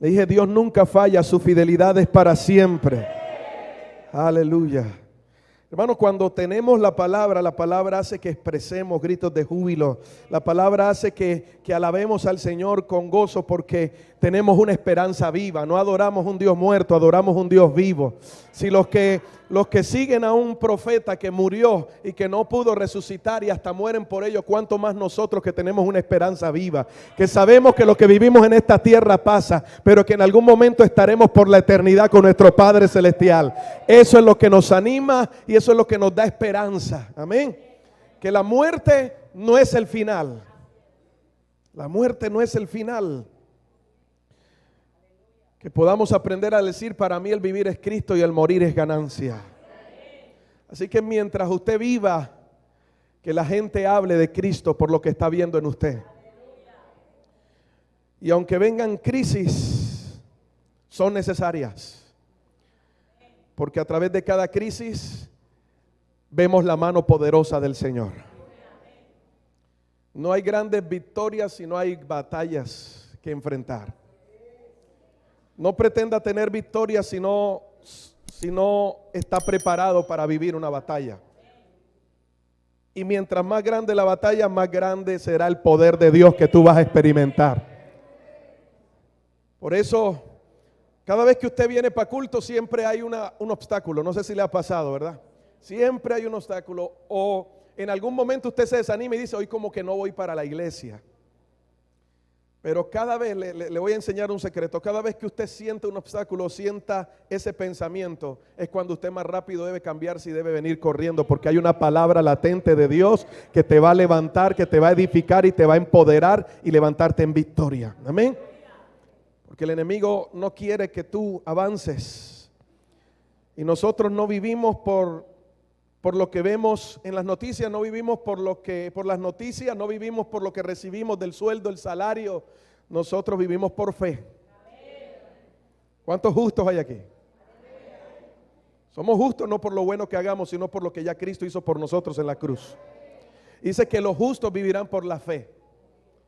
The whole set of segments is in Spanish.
Le dije, Dios nunca falla, su fidelidad es para siempre. Aleluya. Hermano, cuando tenemos la palabra hace que expresemos gritos de júbilo. La palabra hace que alabemos al Señor con gozo porque tenemos una esperanza viva. No adoramos un Dios muerto, adoramos un Dios vivo. Si los que siguen a un profeta que murió y que no pudo resucitar y hasta mueren por ello, cuánto más nosotros que tenemos una esperanza viva, que sabemos que lo que vivimos en esta tierra pasa, pero que en algún momento estaremos por la eternidad con nuestro Padre Celestial. Eso es lo que nos anima y eso es lo que nos da esperanza. Amén. Que la muerte no es el final. La muerte no es el final. Que podamos aprender a decir, para mí el vivir es Cristo y el morir es ganancia. Así que mientras usted viva, que la gente hable de Cristo por lo que está viendo en usted. Y aunque vengan crisis, son necesarias. Porque a través de cada crisis vemos la mano poderosa del Señor. No hay grandes victorias si no hay batallas que enfrentar. No pretenda tener victoria si no está preparado para vivir una batalla. Y mientras más grande la batalla, más grande será el poder de Dios que tú vas a experimentar. Por eso, cada vez que usted viene para culto, siempre hay un obstáculo. No sé si le ha pasado, ¿verdad? Siempre hay un obstáculo. O en algún momento usted se desanima y dice, hoy como que no voy para la iglesia. Pero cada vez, le voy a enseñar un secreto, cada vez que usted siente un obstáculo, sienta ese pensamiento, es cuando usted más rápido debe cambiarse y debe venir corriendo, porque hay una palabra latente de Dios que te va a levantar, que te va a edificar y te va a empoderar y levantarte en victoria. Amén. Porque el enemigo no quiere que tú avances. Y nosotros no vivimos por lo que vemos en las noticias, no vivimos por las noticias, no vivimos por lo que recibimos del sueldo, el salario. Nosotros vivimos por fe. ¿Cuántos justos hay aquí? Somos justos no por lo bueno que hagamos, sino por lo que ya Cristo hizo por nosotros en la cruz. Dice que los justos vivirán por la fe.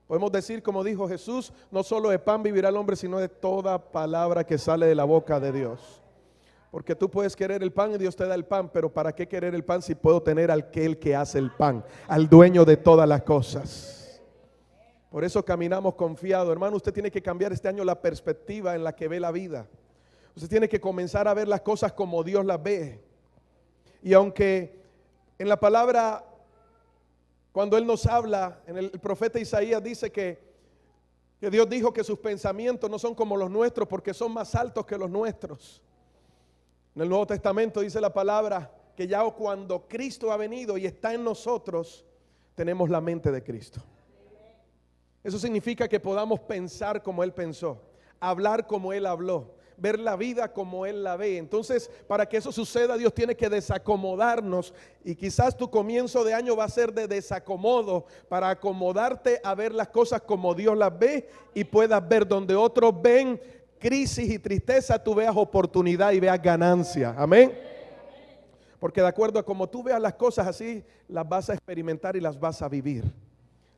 Podemos decir, como dijo Jesús, no solo de pan vivirá el hombre, sino de toda palabra que sale de la boca de Dios. Porque tú puedes querer el pan y Dios te da el pan, pero ¿para qué querer el pan si puedo tener al que hace el pan, al dueño de todas las cosas? Por eso caminamos confiados. Hermano, usted tiene que cambiar este año la perspectiva en la que ve la vida. Usted tiene que comenzar a ver las cosas como Dios las ve. Y aunque en la palabra, cuando Él nos habla, en el profeta Isaías dice que Dios dijo que sus pensamientos no son como los nuestros porque son más altos que los nuestros. En el Nuevo Testamento dice la palabra que ya cuando Cristo ha venido y está en nosotros, tenemos la mente de Cristo. Eso significa que podamos pensar como Él pensó, hablar como Él habló, ver la vida como Él la ve. Entonces, para que eso suceda, Dios tiene que desacomodarnos. Y quizás tu comienzo de año va a ser de desacomodo para acomodarte a ver las cosas como Dios las ve y puedas ver donde otros ven crisis y tristeza, tú veas oportunidad y veas ganancia. Amén. Porque de acuerdo a como tú veas las cosas, así las vas a experimentar y las vas a vivir.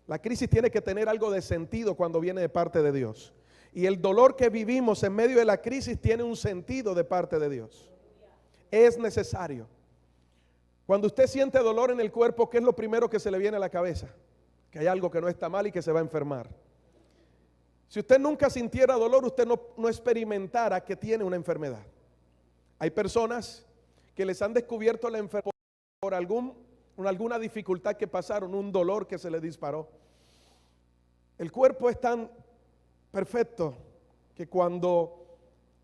La crisis tiene que tener algo de sentido cuando viene de parte de Dios. Y el dolor que vivimos en medio de la crisis tiene un sentido de parte de Dios. Es necesario. Cuando usted siente dolor en el cuerpo, ¿qué es lo primero que se le viene a la cabeza? Que hay algo que no está mal y que se va a enfermar. Si usted nunca sintiera dolor, usted no experimentara que tiene una enfermedad. Hay personas que les han descubierto la enfermedad por alguna dificultad que pasaron, un dolor que se les disparó. El cuerpo es tan perfecto que cuando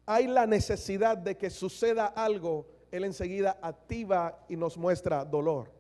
hay la necesidad de que suceda algo, Él enseguida activa y nos muestra dolor.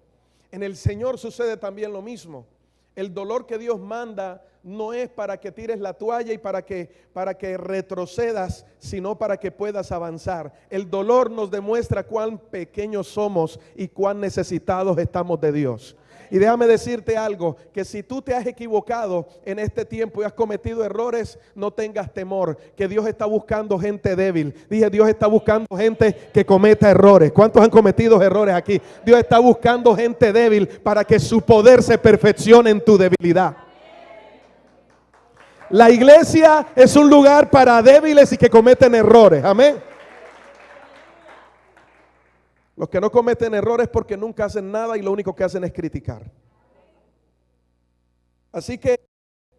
En el Señor sucede también lo mismo. El dolor que Dios manda no es para que tires la toalla y para que retrocedas, sino para que puedas avanzar. El dolor nos demuestra cuán pequeños somos y cuán necesitados estamos de Dios. Y déjame decirte algo, que si tú te has equivocado en este tiempo y has cometido errores, no tengas temor, que Dios está buscando gente débil. Dije, Dios está buscando gente que cometa errores. ¿Cuántos han cometido errores aquí? Dios está buscando gente débil para que su poder se perfeccione en tu debilidad. La iglesia es un lugar para débiles y que cometen errores. Amén. Los que no cometen errores porque nunca hacen nada y lo único que hacen es criticar. Así que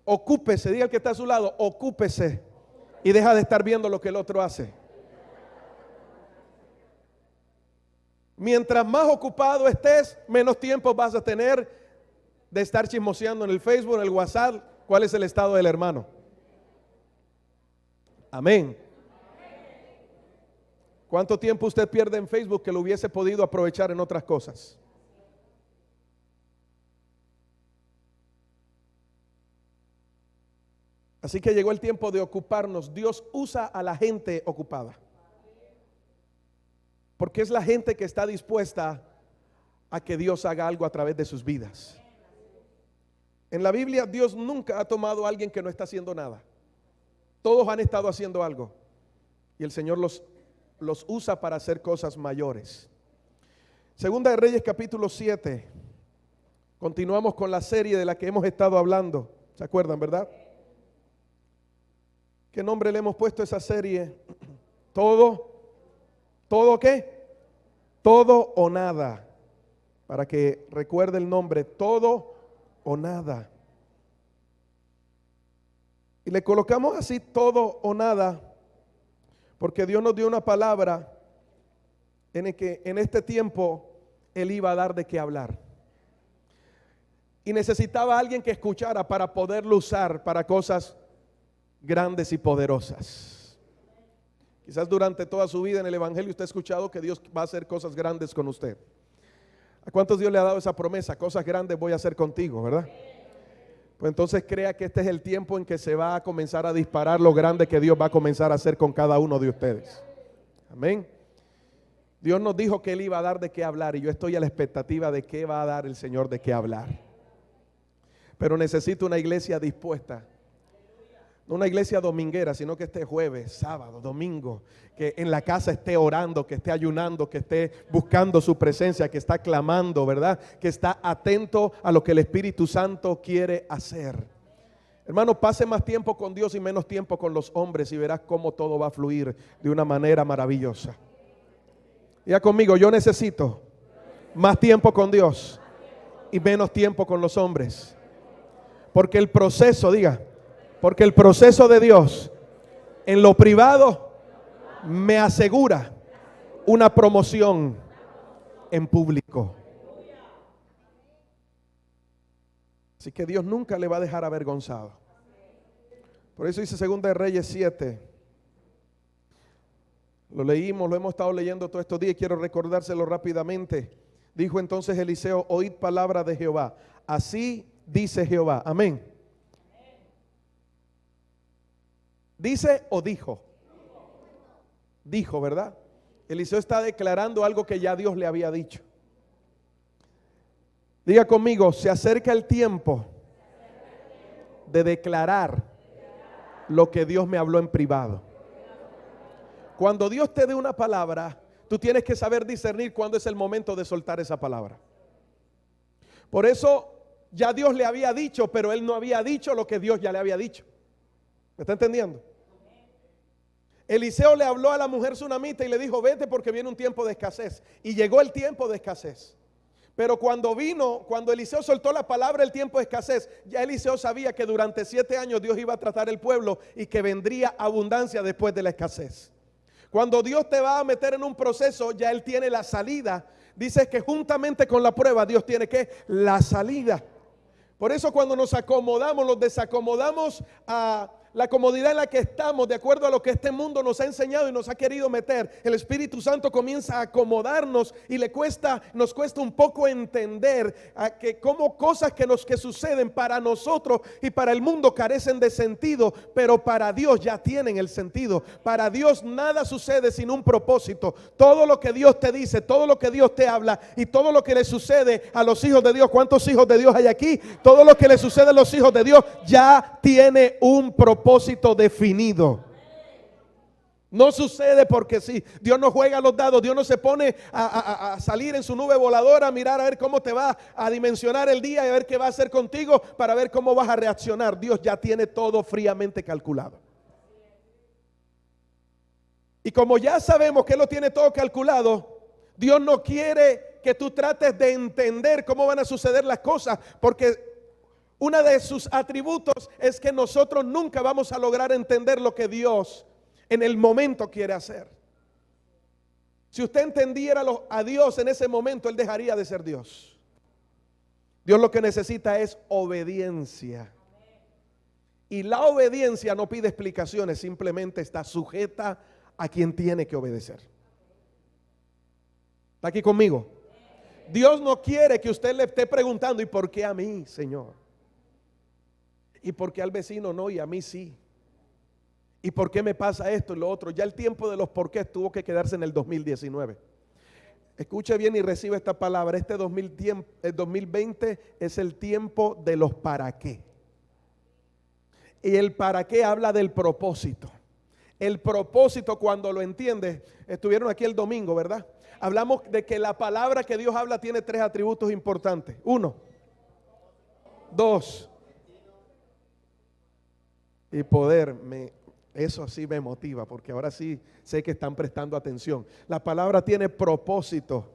ocúpese, diga al que está a su lado, ocúpese y deja de estar viendo lo que el otro hace. Mientras más ocupado estés, menos tiempo vas a tener de estar chismoseando en el Facebook, en el WhatsApp, cuál es el estado del hermano. Amén. ¿Cuánto tiempo usted pierde en Facebook que lo hubiese podido aprovechar en otras cosas? Así que llegó el tiempo de ocuparnos. Dios usa a la gente ocupada, porque es la gente que está dispuesta a que Dios haga algo a través de sus vidas. En la Biblia Dios nunca ha tomado a alguien que no está haciendo nada. Todos han estado haciendo algo y el Señor los usa para hacer cosas mayores. Segunda de Reyes capítulo 7. Continuamos con la serie de la que hemos estado hablando. ¿Se acuerdan, verdad? ¿Qué nombre le hemos puesto a esa serie? ¿Todo qué? Todo o nada. Para que recuerde el nombre, todo o nada. Y le colocamos así, todo o nada, porque Dios nos dio una palabra en el que en este tiempo Él iba a dar de qué hablar. Y necesitaba a alguien que escuchara para poderlo usar para cosas grandes y poderosas. Quizás durante toda su vida en el Evangelio usted ha escuchado que Dios va a hacer cosas grandes con usted. ¿A cuántos Dios le ha dado esa promesa? Cosas grandes voy a hacer contigo, ¿verdad? Pues entonces crea que este es el tiempo en que se va a comenzar a disparar lo grande que Dios va a comenzar a hacer con cada uno de ustedes. Amén. Dios nos dijo que Él iba a dar de qué hablar y yo estoy a la expectativa de qué va a dar el Señor de qué hablar. Pero necesito una iglesia dispuesta. No una iglesia dominguera, sino que esté jueves, sábado, domingo, que en la casa esté orando, que esté ayunando, que esté buscando su presencia, que está clamando, ¿verdad? Que está atento a lo que el Espíritu Santo quiere hacer. Hermano, pase más tiempo con Dios y menos tiempo con los hombres y verás cómo todo va a fluir de una manera maravillosa. Diga conmigo, yo necesito más tiempo con Dios y menos tiempo con los hombres. Porque el proceso, diga, porque el proceso de Dios en lo privado me asegura una promoción en público. Así que Dios nunca le va a dejar avergonzado. Por eso dice Segunda de Reyes 7. Lo leímos, lo hemos estado leyendo todos estos días y quiero recordárselo rápidamente. Dijo entonces Eliseo, oíd palabra de Jehová. Así dice Jehová. Amén. ¿Dice o dijo? Dijo, ¿verdad? Eliseo está declarando algo que ya Dios le había dicho. Diga conmigo, se acerca el tiempo de declarar lo que Dios me habló en privado. Cuando Dios te dé una palabra, tú tienes que saber discernir cuándo es el momento de soltar esa palabra. Por eso ya Dios le había dicho, pero él no había dicho lo que Dios ya le había dicho. ¿Me está entendiendo? Eliseo le habló a la mujer sunamita y le dijo, vete porque viene un tiempo de escasez. Y llegó el tiempo de escasez. Pero cuando Eliseo soltó la palabra el tiempo de escasez, ya Eliseo sabía que durante 7 años Dios iba a tratar el pueblo y que vendría abundancia después de la escasez. Cuando Dios te va a meter en un proceso, ya Él tiene la salida. Dice que juntamente con la prueba Dios tiene que la salida. Por eso cuando nos acomodamos, nos desacomodamos a la comodidad en la que estamos, de acuerdo a lo que este mundo nos ha enseñado y nos ha querido meter, el Espíritu Santo comienza a acomodarnos y nos cuesta un poco entender que como cosas que suceden para nosotros y para el mundo carecen de sentido, pero para Dios ya tienen el sentido. Para Dios nada sucede sin un propósito. Todo lo que Dios te dice, todo lo que Dios te habla y todo lo que le sucede a los hijos de Dios, ¿cuántos hijos de Dios hay aquí? Todo lo que le sucede a los hijos de Dios ya tiene un propósito definido. No sucede porque sí. Dios no juega a los dados. Dios no se pone a salir en su nube voladora, a mirar a ver cómo te va a dimensionar el día y a ver qué va a hacer contigo para ver cómo vas a reaccionar. Dios ya tiene todo fríamente calculado. Y como ya sabemos que Él lo tiene todo calculado, Dios no quiere que tú trates de entender cómo van a suceder las cosas, porque uno de sus atributos es que nosotros nunca vamos a lograr entender lo que Dios en el momento quiere hacer. Si usted entendiera a Dios en ese momento, Él dejaría de ser Dios. Dios lo que necesita es obediencia. Y la obediencia no pide explicaciones, simplemente está sujeta a quien tiene que obedecer. ¿Está aquí conmigo? Dios no quiere que usted le esté preguntando: ¿y por qué a mí, Señor? ¿Y por qué al vecino no y a mí sí? ¿Y por qué me pasa esto y lo otro? Ya el tiempo de los porqués tuvo que quedarse en el 2019. Escuche bien y reciba esta palabra. Este 2020 es el tiempo de los para qué. Y el para qué habla del propósito. El propósito, cuando lo entiendes, estuvieron aquí el domingo, ¿verdad? Hablamos de que la palabra que Dios habla tiene 3 atributos importantes. 1, 2 y poder. Eso sí me motiva, porque ahora sí sé que están prestando atención. La palabra tiene propósito,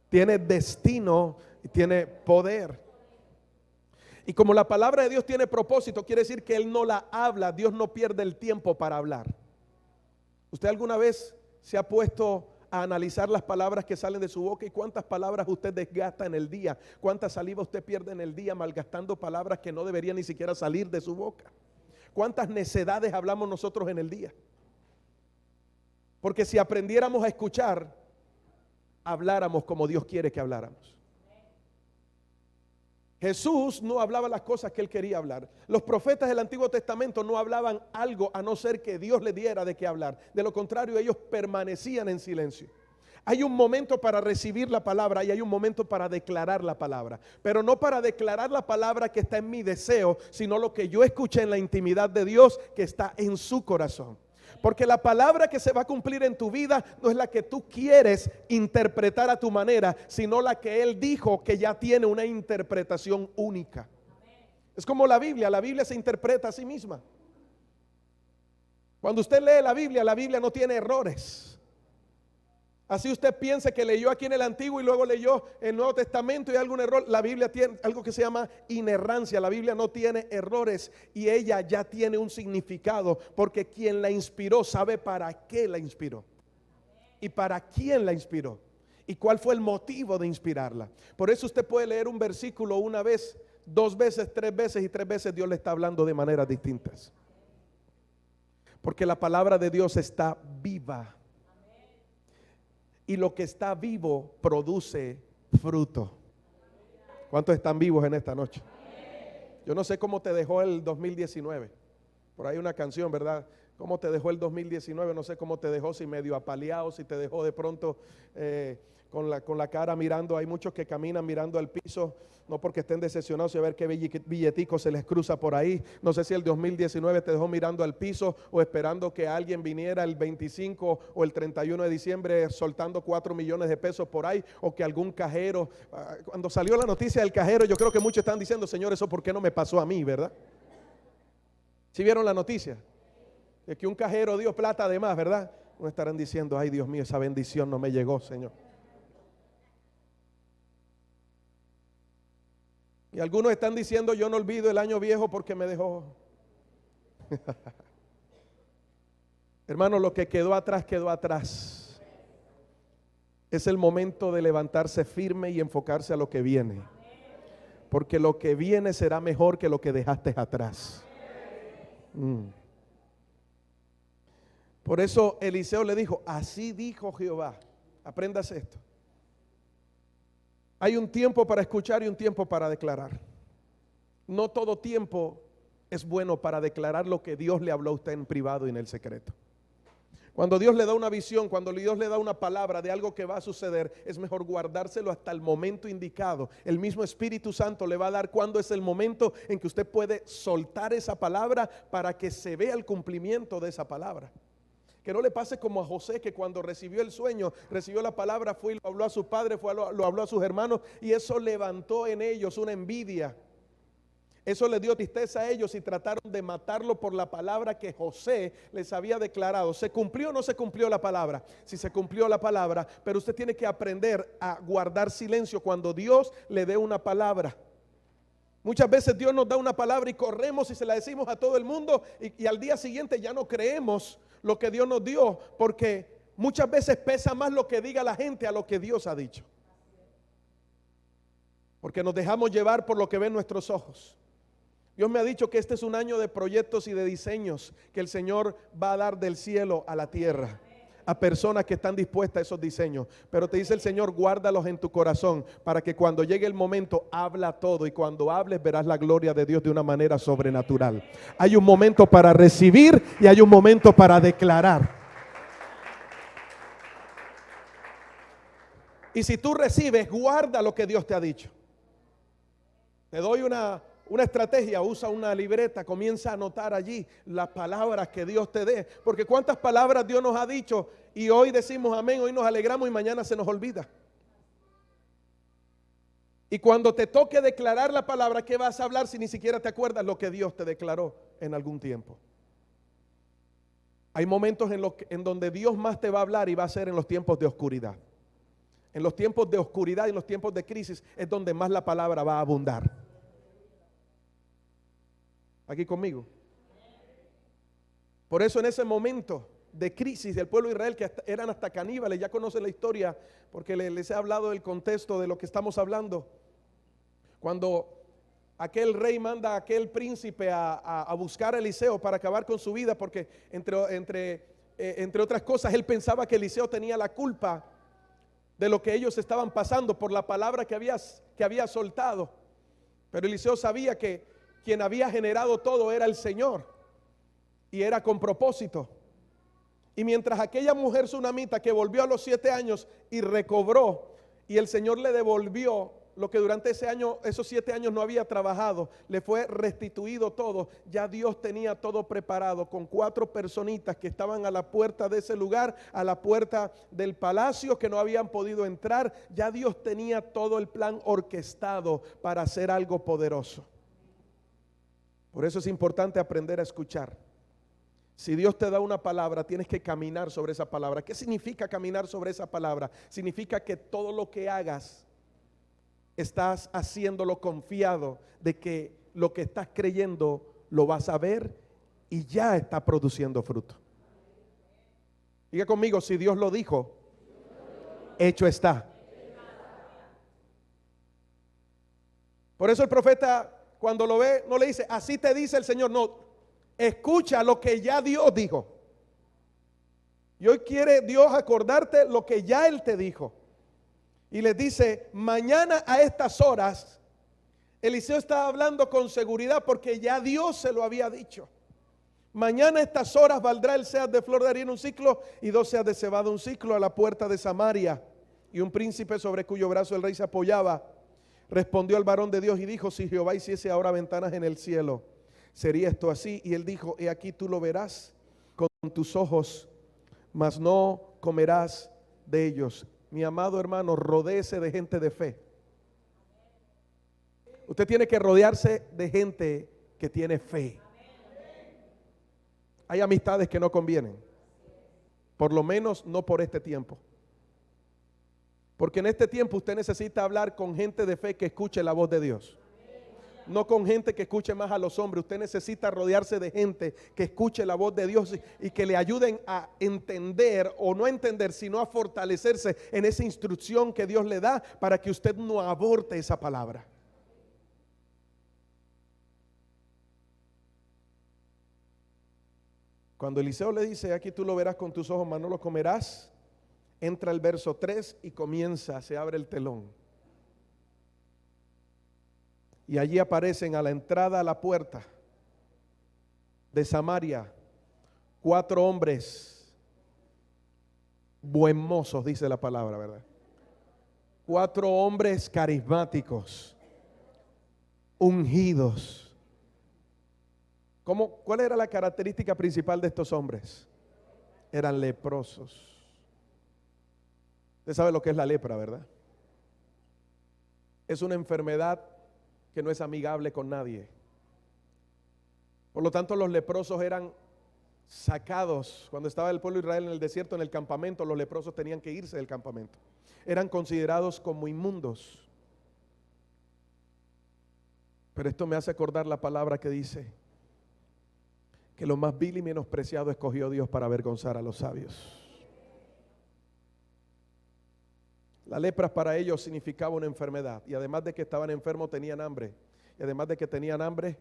tiene destino y tiene poder. Y como la palabra de Dios tiene propósito, quiere decir que Él no la habla. Dios no pierde el tiempo para hablar. ¿Usted alguna vez se ha puesto a analizar las palabras que salen de su boca y cuántas palabras usted desgasta en el día? ¿Cuánta saliva usted pierde en el día malgastando palabras que no deberían ni siquiera salir de su boca? ¿Cuántas necedades hablamos nosotros en el día? Porque si aprendiéramos a escuchar, habláramos como Dios quiere que habláramos. Jesús no hablaba las cosas que Él quería hablar. Los profetas del Antiguo Testamento no hablaban algo a no ser que Dios les diera de qué hablar. De lo contrario, ellos permanecían en silencio. Hay un momento para recibir la palabra y hay un momento para declarar la palabra. Pero no para declarar la palabra que está en mi deseo, sino lo que yo escuché en la intimidad de Dios que está en su corazón. Porque la palabra que se va a cumplir en tu vida no es la que tú quieres interpretar a tu manera, sino la que Él dijo que ya tiene una interpretación única. Es como la Biblia se interpreta a sí misma. Cuando usted lee la Biblia no tiene errores. Así usted piensa que leyó aquí en el Antiguo y luego leyó el Nuevo Testamento y hay algún error. La Biblia tiene algo que se llama inerrancia. La Biblia no tiene errores y ella ya tiene un significado, porque quien la inspiró sabe para qué la inspiró y para quién la inspiró y cuál fue el motivo de inspirarla. Por eso usted puede leer un versículo una vez, 2 veces, 3 veces y 3 veces Dios le está hablando de maneras distintas. Porque la palabra de Dios está viva. Y lo que está vivo produce fruto. ¿Cuántos están vivos en esta noche? Yo no sé cómo te dejó el 2019. Por ahí una canción, ¿verdad? ¿Cómo te dejó el 2019? No sé cómo te dejó, si medio apaleado, si te dejó de pronto con la cara mirando. Hay muchos que caminan mirando al piso, no porque estén decepcionados y a ver qué billetico se les cruza por ahí. No sé si el 2019 te dejó mirando al piso o esperando que alguien viniera el 25 o el 31 de diciembre soltando 4 millones de pesos por ahí, o que algún cajero, cuando salió la noticia del cajero, yo creo que muchos están diciendo: Señor, ¿eso por qué no me pasó a mí, verdad? ¿Sí vieron la noticia? De que un cajero dio plata de más, ¿verdad? No estarán diciendo: ay, Dios mío, esa bendición no me llegó, Señor. Y algunos están diciendo: yo no olvido el año viejo porque me dejó. Hermano, lo que quedó atrás, quedó atrás. Es el momento de levantarse firme y enfocarse a lo que viene. Porque lo que viene será mejor que lo que dejaste atrás. Por eso Eliseo le dijo: así dijo Jehová. Apréndase esto. Hay un tiempo para escuchar y un tiempo para declarar. No todo tiempo es bueno para declarar lo que Dios le habló a usted en privado y en el secreto. Cuando Dios le da una visión, cuando Dios le da una palabra de algo que va a suceder, es mejor guardárselo hasta el momento indicado. El mismo Espíritu Santo le va a dar cuándo es el momento en que usted puede soltar esa palabra para que se vea el cumplimiento de esa palabra. Que no le pase como a José, que cuando recibió el sueño, recibió la palabra, fue y lo habló a sus padres, lo habló a sus hermanos, y eso levantó en ellos una envidia. Eso les dio tristeza a ellos y trataron de matarlo por la palabra que José les había declarado. ¿Se cumplió o no se cumplió la palabra? Sí, se cumplió la palabra, pero usted tiene que aprender a guardar silencio cuando Dios le dé una palabra. Muchas veces Dios nos da una palabra y corremos y se la decimos a todo el mundo y al día siguiente ya no creemos lo que Dios nos dio, porque muchas veces pesa más lo que diga la gente a lo que Dios ha dicho. Porque nos dejamos llevar por lo que ven nuestros ojos. Dios me ha dicho que este es un año de proyectos y de diseños que el Señor va a dar del cielo a la tierra a personas que están dispuestas a esos diseños. Pero te dice el Señor, guárdalos en tu corazón para que cuando llegue el momento habla todo, y cuando hables verás la gloria de Dios de una manera sobrenatural. Hay un momento para recibir y hay un momento para declarar. Y si tú recibes, guarda lo que Dios te ha dicho. Te doy una estrategia: usa una libreta, comienza a anotar allí las palabras que Dios te dé, porque cuántas palabras Dios nos ha dicho y hoy decimos amén, hoy nos alegramos y mañana se nos olvida. Y cuando te toque declarar la palabra, ¿qué vas a hablar si ni siquiera te acuerdas lo que Dios te declaró en algún tiempo? Hay momentos en donde Dios más te va a hablar y va a ser en los tiempos de oscuridad. En los tiempos de oscuridad y en los tiempos de crisis es donde más la palabra va a abundar. Aquí conmigo. Por eso en ese momento de crisis del pueblo de Israel, que eran hasta caníbales, ya conocen la historia porque les he hablado del contexto de lo que estamos hablando. Cuando aquel rey manda a aquel príncipe a buscar a Eliseo para acabar con su vida, porque entre otras cosas él pensaba que Eliseo tenía la culpa de lo que ellos estaban pasando por la palabra que había soltado. Pero Eliseo sabía que quien había generado todo era el Señor, y era con propósito. Y mientras aquella mujer sunamita que volvió a los 7 años y recobró, y el Señor le devolvió lo que durante esos 7 años no había trabajado, le fue restituido todo. Ya Dios tenía todo preparado con 4 personitas que estaban a la puerta de ese lugar, a la puerta del palacio, que no habían podido entrar. Ya Dios tenía todo el plan orquestado para hacer algo poderoso. Por eso es importante aprender a escuchar. Si Dios te da una palabra, tienes que caminar sobre esa palabra. ¿Qué significa caminar sobre esa palabra? Significa que todo lo que hagas, estás haciéndolo confiado de que lo que estás creyendo lo vas a ver y ya está produciendo fruto. Diga conmigo, si Dios lo dijo, hecho está. Por eso el profeta, cuando lo ve, no le dice, así te dice el Señor. No, escucha lo que ya Dios dijo. Y hoy quiere Dios acordarte lo que ya Él te dijo. Y les dice, mañana a estas horas. Eliseo estaba hablando con seguridad porque ya Dios se lo había dicho. Mañana a estas horas valdrá el seas de flor de harina un ciclo y 2 seas de cebada un ciclo a la puerta de Samaria. Y un príncipe sobre cuyo brazo el rey se apoyaba respondió al varón de Dios y dijo, si Jehová hiciese ahora ventanas en el cielo, ¿sería esto así? Y él dijo, he aquí tú lo verás con tus ojos, mas no comerás de ellos. Mi amado hermano, rodéese de gente de fe. Usted tiene que rodearse de gente que tiene fe. Hay amistades que no convienen, por lo menos no por este tiempo. Porque en este tiempo usted necesita hablar con gente de fe que escuche la voz de Dios. No con gente que escuche más a los hombres. Usted necesita rodearse de gente que escuche la voz de Dios y que le ayuden a entender, o no entender, sino a fortalecerse en esa instrucción que Dios le da para que usted no aborte esa palabra. Cuando Eliseo le dice, aquí tú lo verás con tus ojos, mas no lo comerás, entra el verso 3 y comienza, se abre el telón. Y allí aparecen a la entrada a la puerta de Samaria 4 hombres buen mozos, dice la palabra, ¿verdad? 4 hombres carismáticos, ungidos. ¿Cuál era la característica principal de estos hombres? eran leprosos. Usted sabe lo que es la lepra, ¿verdad? Es una enfermedad que no es amigable con nadie. Por lo tanto, los leprosos eran sacados. Cuando estaba el pueblo de Israel en el desierto, en el campamento, los leprosos tenían que irse del campamento. Eran considerados como inmundos. Pero esto me hace acordar la palabra que dice que lo más vil y menospreciado escogió Dios para avergonzar a los sabios. La lepra para ellos significaba una enfermedad, y además de que estaban enfermos tenían hambre, y además de que tenían hambre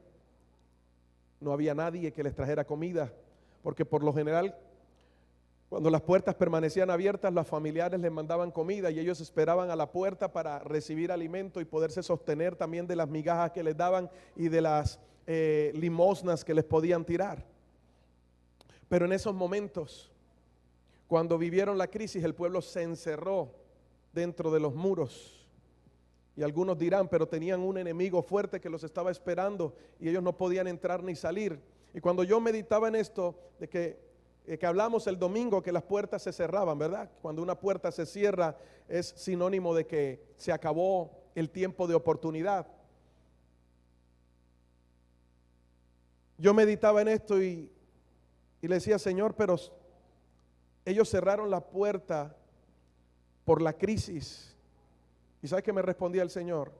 no había nadie que les trajera comida, porque por lo general cuando las puertas permanecían abiertas, los familiares les mandaban comida y ellos esperaban a la puerta para recibir alimento y poderse sostener también de las migajas que les daban y de las limosnas que les podían tirar. Pero en esos momentos, cuando vivieron la crisis, el pueblo se encerró dentro de los muros. Y algunos dirán, pero tenían un enemigo fuerte que los estaba esperando y ellos no podían entrar ni salir. Y cuando yo meditaba en esto, de que hablamos el domingo, que las puertas se cerraban, ¿verdad? Cuando una puerta se cierra es sinónimo de que se acabó el tiempo de oportunidad. Yo meditaba en esto y le decía, Señor, pero ellos cerraron la puerta por la crisis. ¿Y sabes qué me respondía el Señor?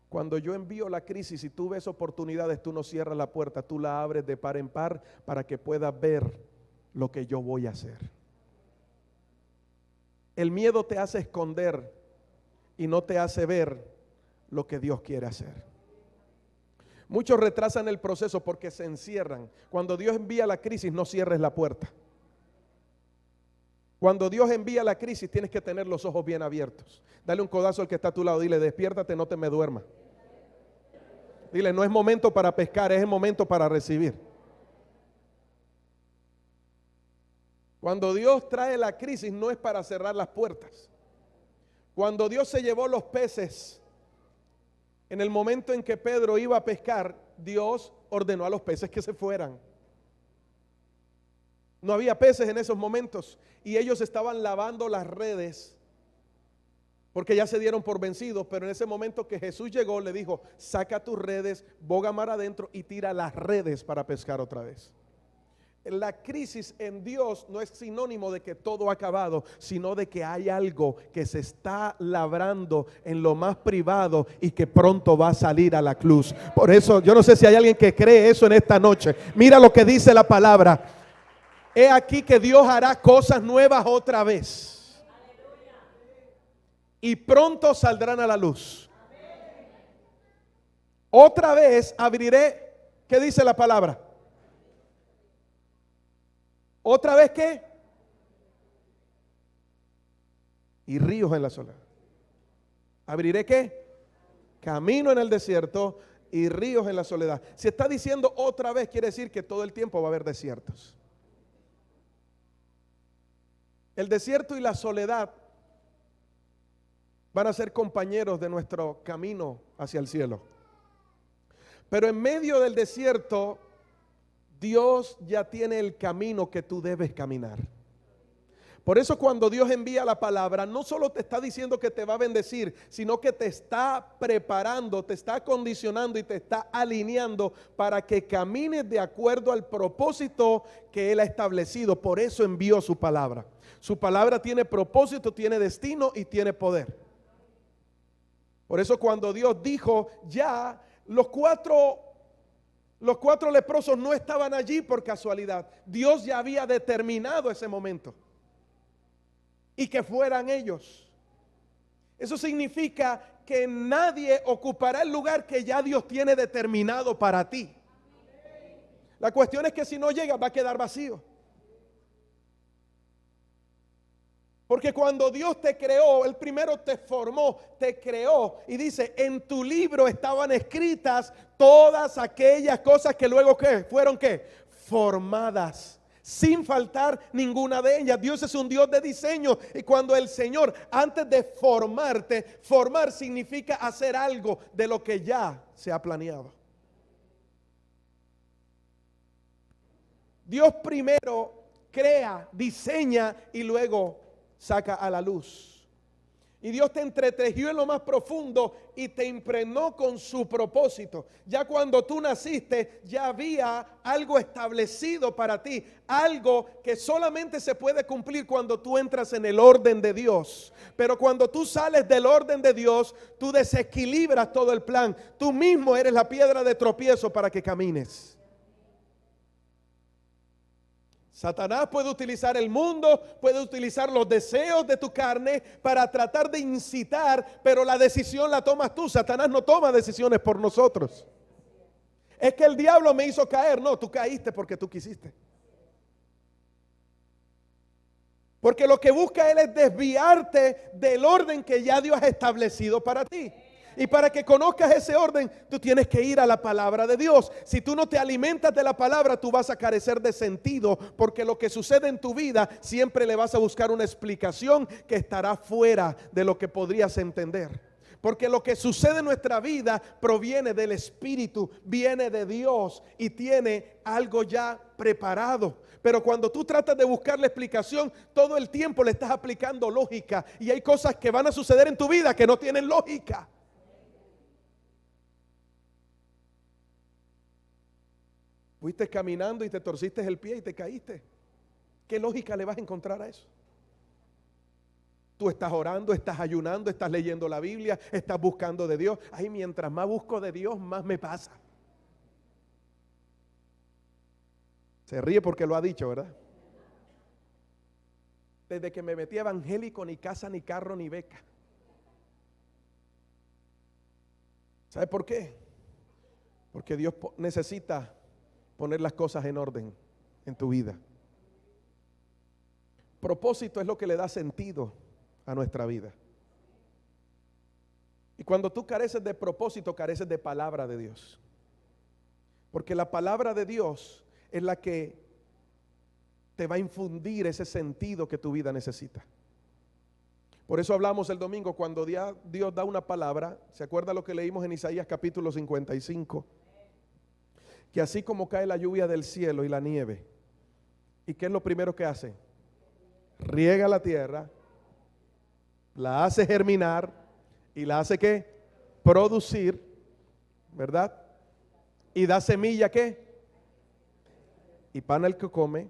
Cuando yo envío la crisis y tú ves oportunidades, tú no cierras la puerta, tú la abres de par en par para que puedas ver lo que yo voy a hacer. El miedo te hace esconder y no te hace ver lo que Dios quiere hacer. Muchos retrasan el proceso porque se encierran. Cuando Dios envía la crisis, no cierres la puerta. Cuando Dios envía la crisis, tienes que tener los ojos bien abiertos. Dale un codazo al que está a tu lado, dile, despiértate, no te me duermas. Dile, no es momento para pescar, es el momento para recibir. Cuando Dios trae la crisis, no es para cerrar las puertas. Cuando Dios se llevó los peces, en el momento en que Pedro iba a pescar, Dios ordenó a los peces que se fueran. No había peces en esos momentos y ellos estaban lavando las redes porque ya se dieron por vencidos, pero en ese momento que Jesús llegó le dijo, saca tus redes, boga mar adentro y tira las redes para pescar otra vez. La crisis en Dios no es sinónimo de que todo ha acabado, sino de que hay algo que se está labrando en lo más privado y que pronto va a salir a la luz. Por eso yo no sé si hay alguien que cree eso en esta noche. Mira lo que dice la palabra. He aquí que Dios hará cosas nuevas otra vez. Y pronto saldrán a la luz. Otra vez abriré, ¿qué dice la palabra? ¿Otra vez qué? Y ríos en la soledad. ¿Abriré qué? Camino en el desierto y ríos en la soledad. Si está diciendo otra vez, quiere decir que todo el tiempo va a haber desiertos. El desierto y la soledad van a ser compañeros de nuestro camino hacia el cielo. Pero en medio del desierto, Dios ya tiene el camino que tú debes caminar. Por eso cuando Dios envía la palabra, no solo te está diciendo que te va a bendecir, sino que te está preparando, te está condicionando y te está alineando para que camines de acuerdo al propósito que Él ha establecido. Por eso envió su palabra. Su palabra tiene propósito, tiene destino y tiene poder. Por eso cuando Dios dijo, ya los cuatro leprosos no estaban allí por casualidad. Dios ya había determinado ese momento. Y que fueran ellos. Eso significa que nadie ocupará el lugar que ya Dios tiene determinado para ti. La cuestión es que si no llegas va a quedar vacío. Porque cuando Dios te creó, Él primero te formó, te creó y dice, en tu libro estaban escritas todas aquellas cosas que luego ¿qué? Fueron ¿qué? Formadas, sin faltar ninguna de ellas. Dios es un Dios de diseño y cuando el Señor, antes de formarte, formar significa hacer algo de lo que ya se ha planeado. Dios primero crea, diseña y luego saca a la luz. Y Dios te entretejió en lo más profundo y te impregnó con su propósito. Ya cuando tú naciste, ya había algo establecido para ti. Algo que solamente se puede cumplir cuando tú entras en el orden de Dios. Pero cuando tú sales del orden de Dios, tú desequilibras todo el plan. Tú mismo eres la piedra de tropiezo para que camines. Satanás puede utilizar el mundo, puede utilizar los deseos de tu carne para tratar de incitar, pero la decisión la tomas tú. Satanás no toma decisiones por nosotros. Es que el diablo me hizo caer. No, tú caíste porque tú quisiste. Porque lo que busca él es desviarte del orden que ya Dios ha establecido para ti. Y para que conozcas ese orden, tú tienes que ir a la palabra de Dios. Si tú no te alimentas de la palabra, tú vas a carecer de sentido, porque lo que sucede en tu vida siempre le vas a buscar una explicación que estará fuera de lo que podrías entender. Porque lo que sucede en nuestra vida proviene del Espíritu, viene de Dios y tiene algo ya preparado. Pero cuando tú tratas de buscar la explicación, todo el tiempo le estás aplicando lógica. Y hay cosas que van a suceder en tu vida que no tienen lógica. Fuiste caminando y te torciste el pie y te caíste. ¿Qué lógica le vas a encontrar a eso? Tú estás orando, estás ayunando, estás leyendo la Biblia, estás buscando de Dios. Ay, mientras más busco de Dios, más me pasa. Se ríe porque lo ha dicho, ¿verdad? Desde que me metí evangélico, ni casa, ni carro, ni beca. ¿Sabe por qué? Porque Dios necesita poner las cosas en orden en tu vida. Propósito es lo que le da sentido a nuestra vida. Y cuando tú careces de propósito, careces de palabra de Dios. Porque la palabra de Dios es la que te va a infundir ese sentido que tu vida necesita. Por eso hablamos el domingo cuando Dios da una palabra. ¿Se acuerda lo que leímos en Isaías capítulo 55? Que así como cae la lluvia del cielo y la nieve, ¿y qué es lo primero que hace? Riega la tierra, la hace germinar y la hace ¿qué? Producir, ¿verdad? Y da semilla ¿qué? Y pan al que come.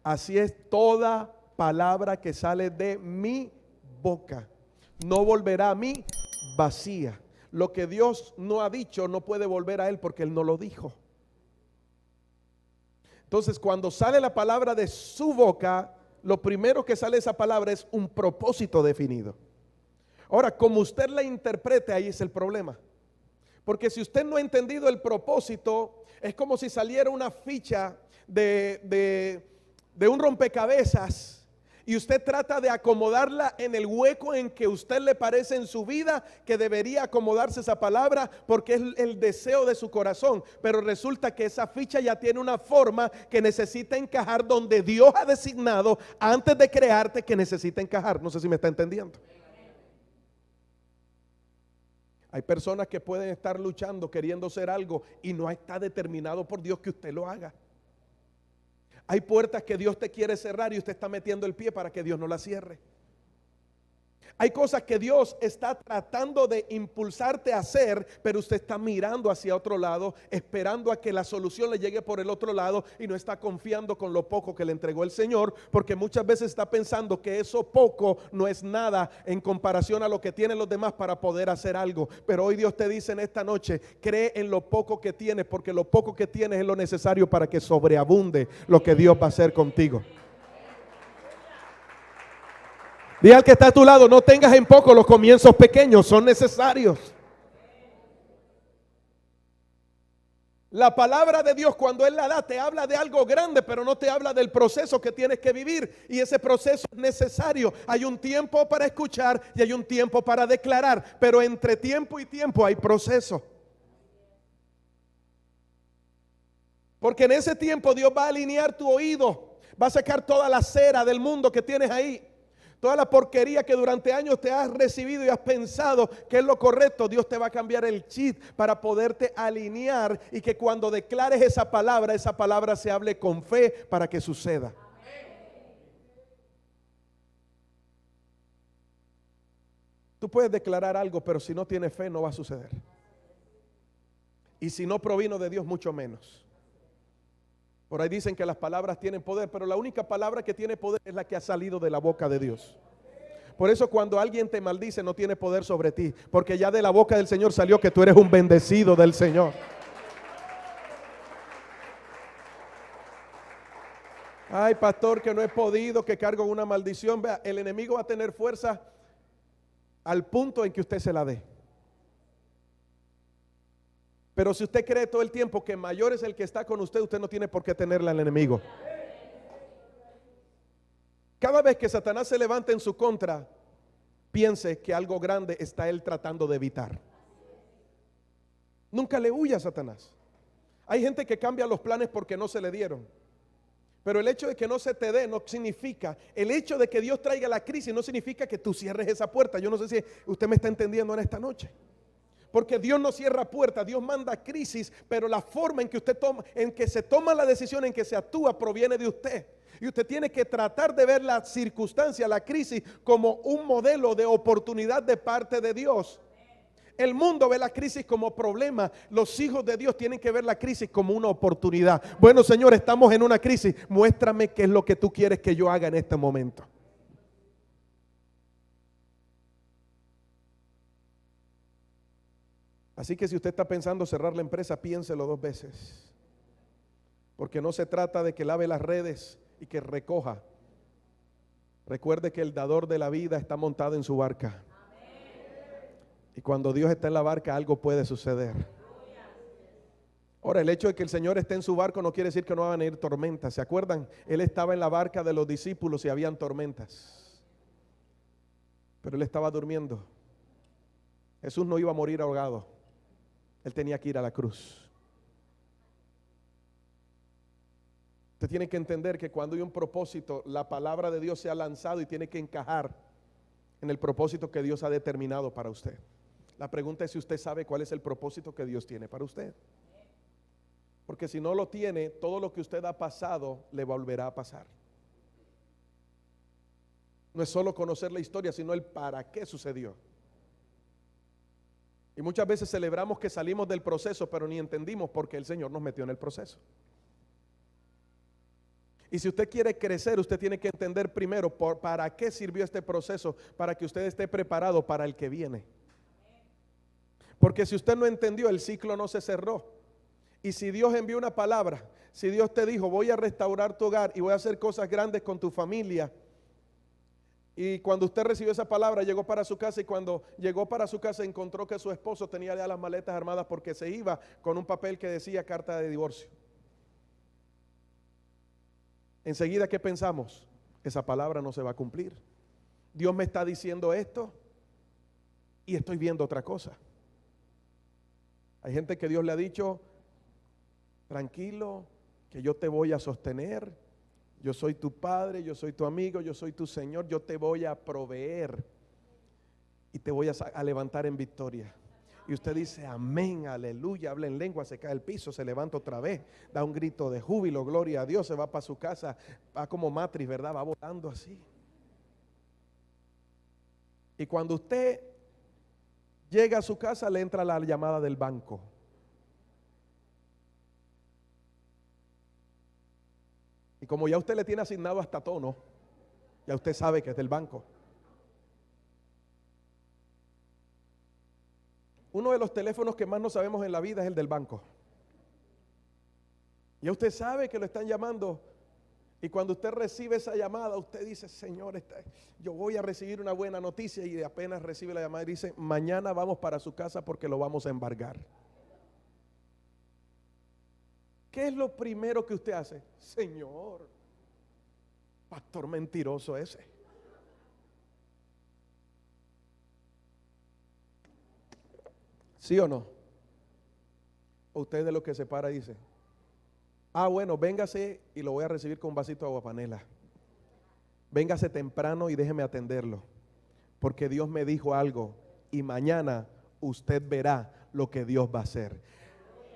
Así es toda palabra que sale de mi boca. No volverá a mí vacía. Lo que Dios no ha dicho no puede volver a Él porque Él no lo dijo. Entonces, cuando sale la palabra de su boca, lo primero que sale de esa palabra es un propósito definido. Ahora, como usted la interprete, ahí es el problema. Porque si usted no ha entendido el propósito, es como si saliera una ficha de un rompecabezas y usted trata de acomodarla en el hueco en que usted le parece en su vida que debería acomodarse esa palabra porque es el deseo de su corazón. Pero resulta que esa ficha ya tiene una forma que necesita encajar donde Dios ha designado antes de crearte que necesita encajar. No sé si me está entendiendo. Hay personas que pueden estar luchando, queriendo ser algo y no está determinado por Dios que usted lo haga. Hay puertas que Dios te quiere cerrar y usted está metiendo el pie para que Dios no las cierre. Hay cosas que Dios está tratando de impulsarte a hacer, pero usted está mirando hacia otro lado, esperando a que la solución le llegue por el otro lado y no está confiando con lo poco que le entregó el Señor, porque muchas veces está pensando que eso poco no es nada en comparación a lo que tienen los demás para poder hacer algo. Pero hoy Dios te dice en esta noche, cree en lo poco que tienes, porque lo poco que tienes es lo necesario para que sobreabunde lo que Dios va a hacer contigo. Dile al que está a tu lado, no tengas en poco los comienzos pequeños, son necesarios. La palabra de Dios cuando Él la da te habla de algo grande, pero no te habla del proceso que tienes que vivir. Y ese proceso es necesario. Hay un tiempo para escuchar y hay un tiempo para declarar, pero entre tiempo y tiempo hay proceso. Porque en ese tiempo Dios va a alinear tu oído, va a sacar toda la cera del mundo que tienes ahí. Toda la porquería que durante años te has recibido y has pensado que es lo correcto, Dios te va a cambiar el chip para poderte alinear y que cuando declares esa palabra se hable con fe para que suceda. Tú puedes declarar algo, pero si no tienes fe no va a suceder. Y si no provino de Dios, mucho menos. Por ahí dicen que las palabras tienen poder, pero la única palabra que tiene poder es la que ha salido de la boca de Dios. Por eso cuando alguien te maldice no tiene poder sobre ti, porque ya de la boca del Señor salió que tú eres un bendecido del Señor. Ay, pastor, que no he podido, que cargo una maldición. Vea, el enemigo va a tener fuerza al punto en que usted se la dé. Pero si usted cree todo el tiempo que mayor es el que está con usted, usted no tiene por qué tenerla al enemigo. Cada vez que Satanás se levante en su contra, piense que algo grande está él tratando de evitar. Nunca le huya a Satanás. Hay gente que cambia los planes porque no se le dieron. Pero el hecho de que no se te dé no significa, el hecho de que Dios traiga la crisis no significa que tú cierres esa puerta. Yo no sé si usted me está entendiendo en esta noche. Porque Dios no cierra puertas, Dios manda crisis, pero la forma en que usted toma, en que se toma la decisión, en que se actúa, proviene de usted. Y usted tiene que tratar de ver la circunstancia, la crisis, como un modelo de oportunidad de parte de Dios. El mundo ve la crisis como problema. Los hijos de Dios tienen que ver la crisis como una oportunidad. Bueno, Señor, estamos en una crisis. Muéstrame qué es lo que tú quieres que yo haga en este momento. Así que si usted está pensando cerrar la empresa, piénselo 2 veces. Porque no se trata de que lave las redes y que recoja. Recuerde que el dador de la vida está montado en su barca. Y cuando Dios está en la barca, algo puede suceder. Ahora, el hecho de que el Señor esté en su barco no quiere decir que no van a venir tormentas. ¿Se acuerdan? Él estaba en la barca de los discípulos y habían tormentas. Pero él estaba durmiendo. Jesús no iba a morir ahogado. Él tenía que ir a la cruz. Usted tiene que entender que cuando hay un propósito, la palabra de Dios se ha lanzado y tiene que encajar en el propósito que Dios ha determinado para usted. La pregunta es si usted sabe cuál es el propósito que Dios tiene para usted. Porque si no lo tiene, todo lo que usted ha pasado le volverá a pasar. No es solo conocer la historia, sino el para qué sucedió. Y muchas veces celebramos que salimos del proceso, pero ni entendimos por qué el Señor nos metió en el proceso. Y si usted quiere crecer, usted tiene que entender primero para qué sirvió este proceso, para que usted esté preparado para el que viene. Porque si usted no entendió, el ciclo no se cerró. Y si Dios envió una palabra, si Dios te dijo, voy a restaurar tu hogar y voy a hacer cosas grandes con tu familia, y cuando usted recibió esa palabra, llegó para su casa, y cuando llegó para su casa encontró que su esposo tenía ya las maletas armadas porque se iba con un papel que decía carta de divorcio. Enseguida, ¿qué pensamos? Esa palabra no se va a cumplir. Dios me está diciendo esto y estoy viendo otra cosa. Hay gente que Dios le ha dicho, tranquilo, que yo te voy a sostener. Yo soy tu padre, yo soy tu amigo, yo soy tu Señor, yo te voy a proveer y te voy a levantar en victoria. Y usted dice, amén, aleluya, habla en lengua, se cae al piso, se levanta otra vez, da un grito de júbilo, gloria a Dios, se va para su casa, va como matriz, ¿verdad? Va volando así. Y cuando usted llega a su casa, le entra la llamada del banco. Y como ya usted le tiene asignado hasta tono, ya usted sabe que es del banco. Uno de los teléfonos que más no sabemos en la vida es el del banco. Ya usted sabe que lo están llamando. Y cuando usted recibe esa llamada, usted dice, Señor, yo voy a recibir una buena noticia. Y apenas recibe la llamada y dice, mañana vamos para su casa porque lo vamos a embargar. ¿Qué es lo primero que usted hace? Señor, pastor mentiroso ese. ¿Sí o no? O usted de lo que se para y dice, bueno, véngase y lo voy a recibir con un vasito de aguapanela. Véngase temprano y déjeme atenderlo. Porque Dios me dijo algo y mañana usted verá lo que Dios va a hacer.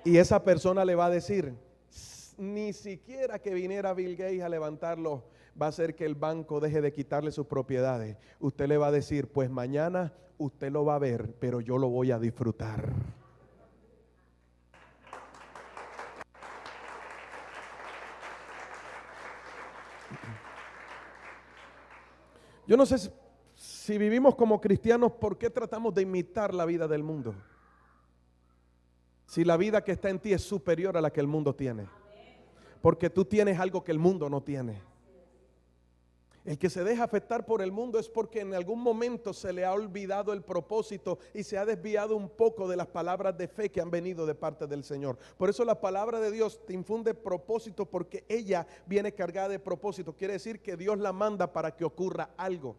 Y esa persona le va a decir, ni siquiera que viniera Bill Gates a levantarlo va a hacer que el banco deje de quitarle sus propiedades. Usted le va a decir, pues mañana usted lo va a ver, pero yo lo voy a disfrutar. Yo no sé si vivimos como cristianos, ¿por qué tratamos de imitar la vida del mundo? Si la vida que está en ti es superior a la que el mundo tiene. Porque tú tienes algo que el mundo no tiene. El que se deja afectar por el mundo es porque en algún momento se le ha olvidado el propósito y se ha desviado un poco de las palabras de fe que han venido de parte del Señor. Por eso la palabra de Dios te infunde propósito, porque ella viene cargada de propósito. Quiere decir que Dios la manda para que ocurra algo.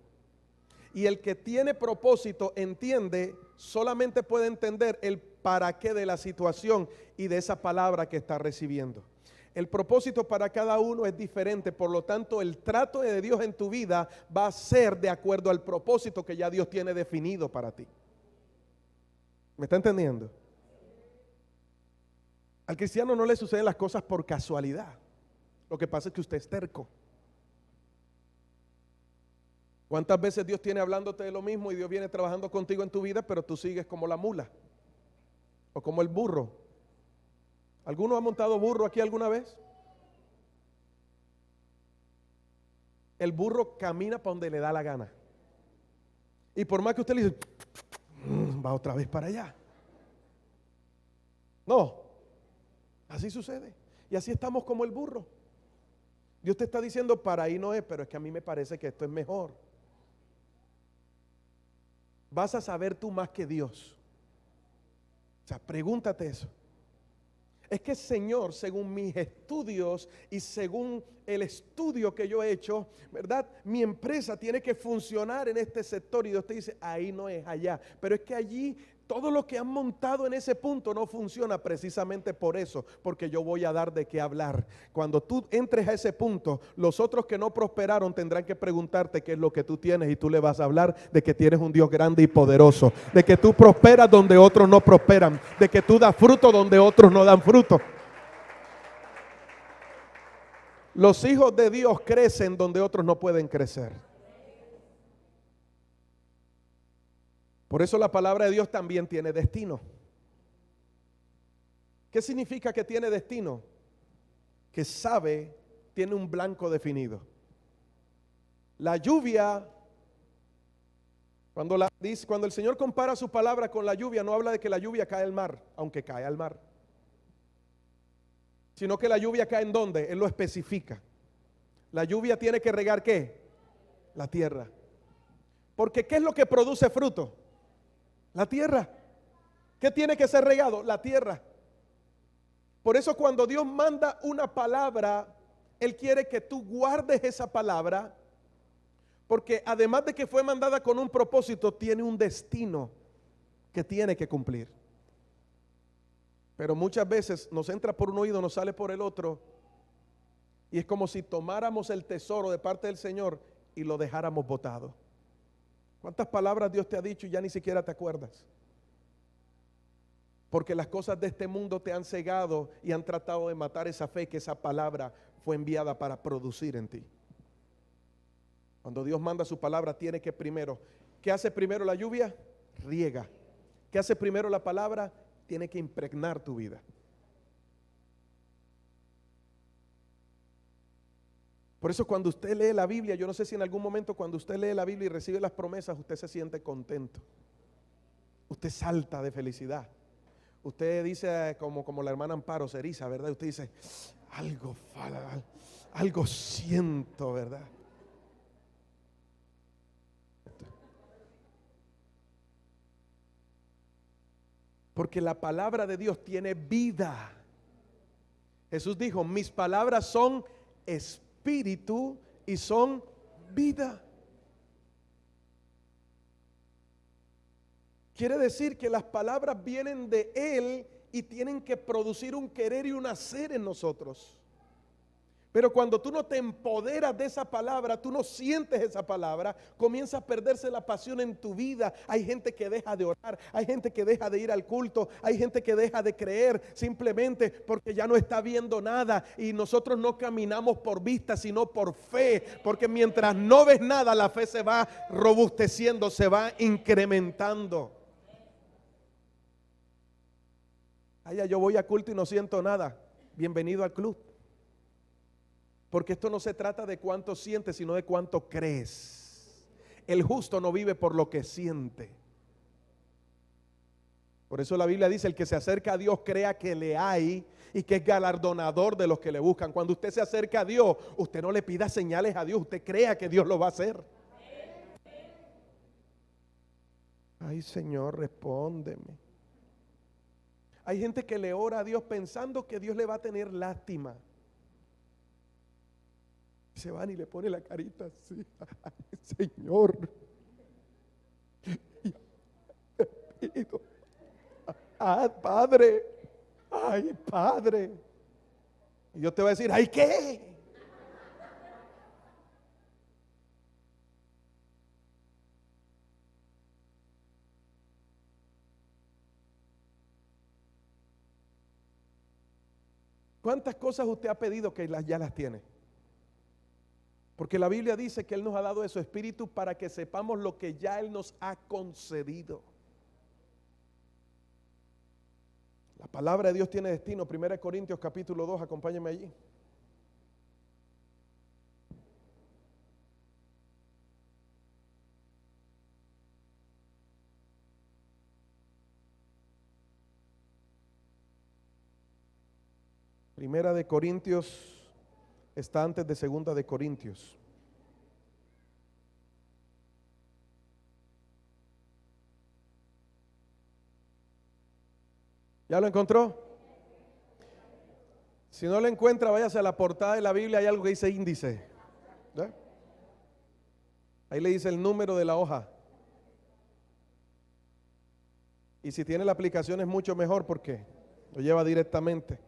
Y el que tiene propósito entiende, solamente puede entender el para qué de la situación y de esa palabra que está recibiendo. El propósito para cada uno es diferente, por lo tanto el trato de Dios en tu vida va a ser de acuerdo al propósito que ya Dios tiene definido para ti. ¿Me está entendiendo? Al cristiano no le suceden las cosas por casualidad. Lo que pasa es que usted es terco. ¿Cuántas veces Dios tiene hablándote de lo mismo y Dios viene trabajando contigo en tu vida, pero tú sigues como la mula o como el burro? ¿Alguno ha montado burro aquí alguna vez? El burro camina para donde le da la gana. Y por más que usted le dice, va otra vez para allá. No, así sucede. Y así estamos como el burro. Dios te está diciendo, para ahí no es, pero es que a mí me parece que esto es mejor. Vas a saber tú más que Dios. O sea, pregúntate eso. Es que, Señor, según mis estudios y según el estudio que yo he hecho, ¿verdad? Mi empresa tiene que funcionar en este sector, y Dios te dice, ahí no es, allá. Pero es que allí todo lo que han montado en ese punto no funciona, precisamente por eso, porque yo voy a dar de qué hablar. Cuando tú entres a ese punto, los otros que no prosperaron tendrán que preguntarte qué es lo que tú tienes, y tú le vas a hablar de que tienes un Dios grande y poderoso, de que tú prosperas donde otros no prosperan, de que tú das fruto donde otros no dan fruto. Los hijos de Dios crecen donde otros no pueden crecer. Por eso la palabra de Dios también tiene destino. ¿Qué significa que tiene destino? Que sabe, tiene un blanco definido. La lluvia, cuando el Señor compara su palabra con la lluvia, no habla de que la lluvia cae al mar, aunque cae al mar, sino que la lluvia cae en ¿dónde? Él lo especifica. La lluvia tiene que regar ¿qué? La tierra. Porque ¿qué es lo que produce fruto? La tierra. ¿Qué tiene que ser regado? La tierra. Por eso cuando Dios manda una palabra, Él quiere que tú guardes esa palabra, porque además de que fue mandada con un propósito, tiene un destino que tiene que cumplir. Pero muchas veces nos entra por un oído, nos sale por el otro, y es como si tomáramos el tesoro de parte del Señor y lo dejáramos botado. ¿Cuántas palabras Dios te ha dicho y ya ni siquiera te acuerdas? Porque las cosas de este mundo te han cegado y han tratado de matar esa fe que esa palabra fue enviada para producir en ti. Cuando Dios manda su palabra, tiene que primero, ¿qué hace primero la lluvia? Riega. ¿Qué hace primero la palabra? Tiene que impregnar tu vida. Por eso cuando usted lee la Biblia, yo no sé si en algún momento cuando usted lee la Biblia y recibe las promesas, usted se siente contento. Usted salta de felicidad. Usted dice, como la hermana Amparo, se eriza, ¿verdad? Usted dice, algo siento, ¿verdad? Porque la palabra de Dios tiene vida. Jesús dijo, mis palabras son espíritu y son vida. Quiere decir que las palabras vienen de Él y tienen que producir un querer y un hacer en nosotros. Pero cuando tú no te empoderas de esa palabra, tú no sientes esa palabra, comienza a perderse la pasión en tu vida. Hay gente que deja de orar, hay gente que deja de ir al culto, hay gente que deja de creer simplemente porque ya no está viendo nada. Y nosotros no caminamos por vista, sino por fe, porque mientras no ves nada, la fe se va robusteciendo, se va incrementando. Ay, yo voy a culto y no siento nada. Bienvenido al club. Porque esto no se trata de cuánto sientes, sino de cuánto crees. El justo no vive por lo que siente. Por eso la Biblia dice: el que se acerca a Dios crea que le hay y que es galardonador de los que le buscan. Cuando usted se acerca a Dios, usted no le pida señales a Dios, usted crea que Dios lo va a hacer. Ay, Señor, respóndeme. Hay gente que le ora a Dios pensando que Dios le va a tener lástima. Se van y le pone la carita así: ay, Señor, te pido, Padre, ay, Padre. Y Dios te va a decir: ay, ¿qué? ¿Cuántas cosas usted ha pedido que ya las tiene? Porque la Biblia dice que Él nos ha dado de su Espíritu para que sepamos lo que ya Él nos ha concedido. La palabra de Dios tiene destino. 1 Corintios capítulo 2, acompáñame allí. Primera de Corintios está antes de Segunda de Corintios. ¿Ya lo encontró? Si no lo encuentra, váyase a la portada de la Biblia, hay algo que dice índice. ¿Ya? Ahí le dice el número de la hoja. Y si tiene la aplicación es mucho mejor porque lo lleva directamente.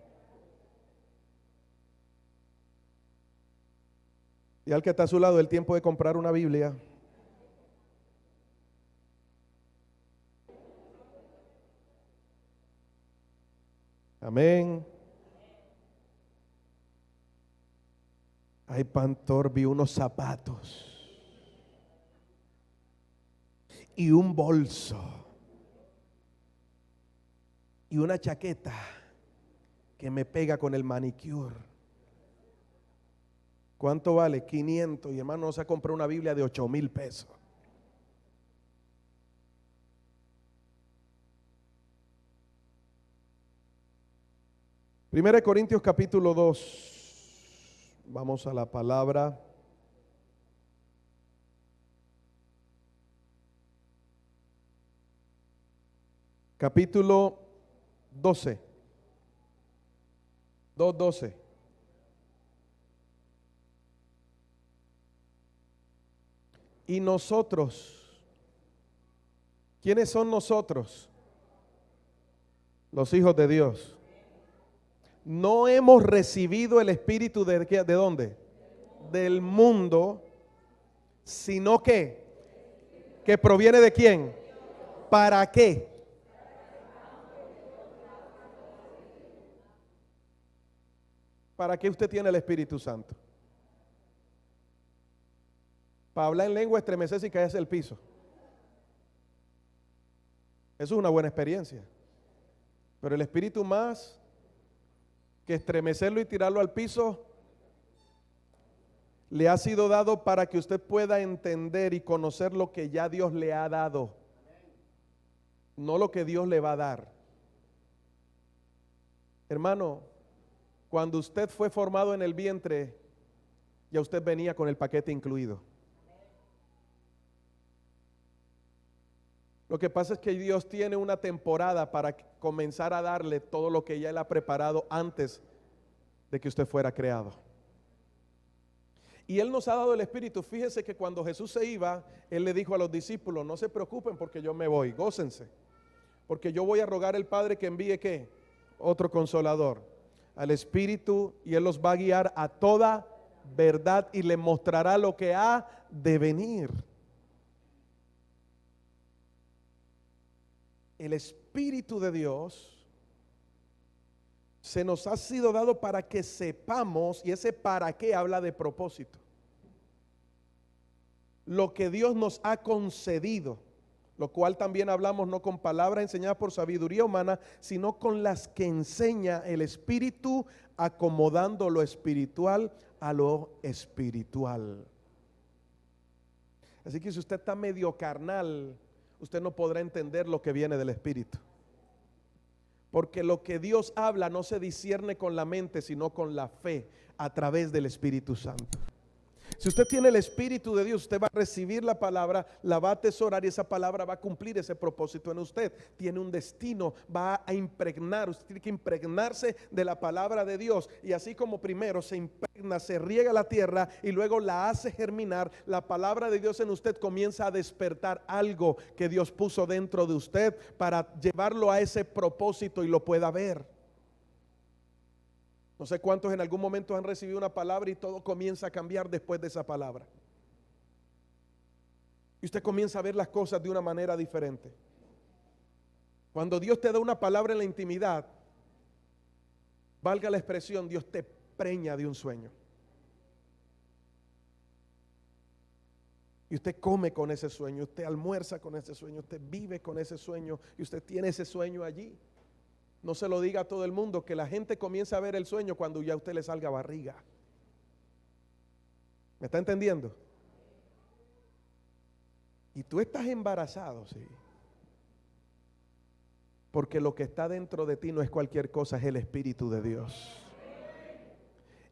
Y al que está a su lado, el tiempo de comprar una Biblia. Amén. Ay, pastor, vi unos zapatos y un bolso y una chaqueta que me pega con el manicure. ¿Cuánto vale? 500. Y hermano, no se ha comprado una Biblia de 8,000 pesos. Primera de Corintios capítulo 2. Vamos a la palabra. Capítulo 12. 2:12. Y nosotros, ¿quiénes son nosotros? Los hijos de Dios. No hemos recibido el espíritu ¿de dónde? Del mundo, sino que proviene de quién. ¿Para qué? ¿Para qué usted tiene el Espíritu Santo? Para hablar en lengua, estremecerse y caerse al piso. Eso es una buena experiencia. Pero el Espíritu más que estremecerlo y tirarlo al piso, le ha sido dado para que usted pueda entender y conocer lo que ya Dios le ha dado, no lo que Dios le va a dar. Hermano, cuando usted fue formado en el vientre, ya usted venía con el paquete incluido. Lo que pasa es que Dios tiene una temporada para comenzar a darle todo lo que ya Él ha preparado antes de que usted fuera creado. Y Él nos ha dado el Espíritu. Fíjese que cuando Jesús se iba, Él le dijo a los discípulos: no se preocupen porque yo me voy, gócense, porque yo voy a rogar al Padre que envíe ¿qué? Otro consolador. al Espíritu y Él los va a guiar a toda verdad y le mostrará lo que ha de venir. El Espíritu de Dios se nos ha sido dado para que sepamos, y ese para qué habla de propósito. Lo que Dios nos ha concedido, lo cual también hablamos no con palabras enseñadas por sabiduría humana, sino con las que enseña el Espíritu, acomodando lo espiritual a lo espiritual. Así que si usted está medio carnal, usted no podrá entender lo que viene del Espíritu. Porque lo que Dios habla no se discierne con la mente, sino con la fe a través del Espíritu Santo. Si usted tiene el Espíritu de Dios, usted va a recibir la palabra, la va a atesorar y esa palabra va a cumplir ese propósito en usted. Tiene un destino, va a impregnar, usted tiene que impregnarse de la palabra de Dios. Y así como primero se impregna, se riega la tierra y luego la hace germinar, la palabra de Dios en usted comienza a despertar algo que Dios puso dentro de usted para llevarlo a ese propósito y lo pueda ver. No sé cuántos en algún momento han recibido una palabra y todo comienza a cambiar después de esa palabra. Y usted comienza a ver las cosas de una manera diferente. Cuando Dios te da una palabra en la intimidad, valga la expresión, Dios te preña de un sueño. Y usted come con ese sueño, usted almuerza con ese sueño, usted vive con ese sueño y usted tiene ese sueño allí. No se lo diga a todo el mundo, que la gente comienza a ver el sueño cuando ya a usted le salga barriga. ¿Me está entendiendo? Y tú estás embarazado, sí. Porque lo que está dentro de ti no es cualquier cosa, es el Espíritu de Dios.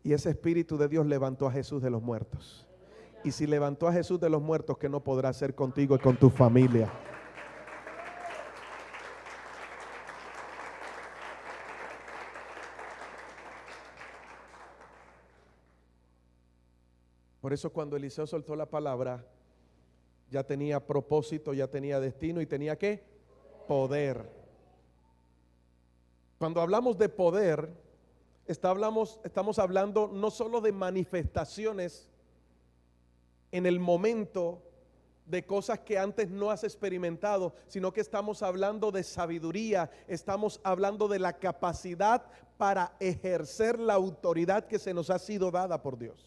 Y ese Espíritu de Dios levantó a Jesús de los muertos. Y si levantó a Jesús de los muertos, ¿qué no podrá hacer contigo y con tu familia? Por eso cuando Eliseo soltó la palabra, ya tenía propósito, ya tenía destino y tenía ¿qué? Poder. Cuando hablamos de poder, estamos hablando no solo de manifestaciones en el momento de cosas que antes no has experimentado, sino que estamos hablando de sabiduría, estamos hablando de la capacidad para ejercer la autoridad que se nos ha sido dada por Dios.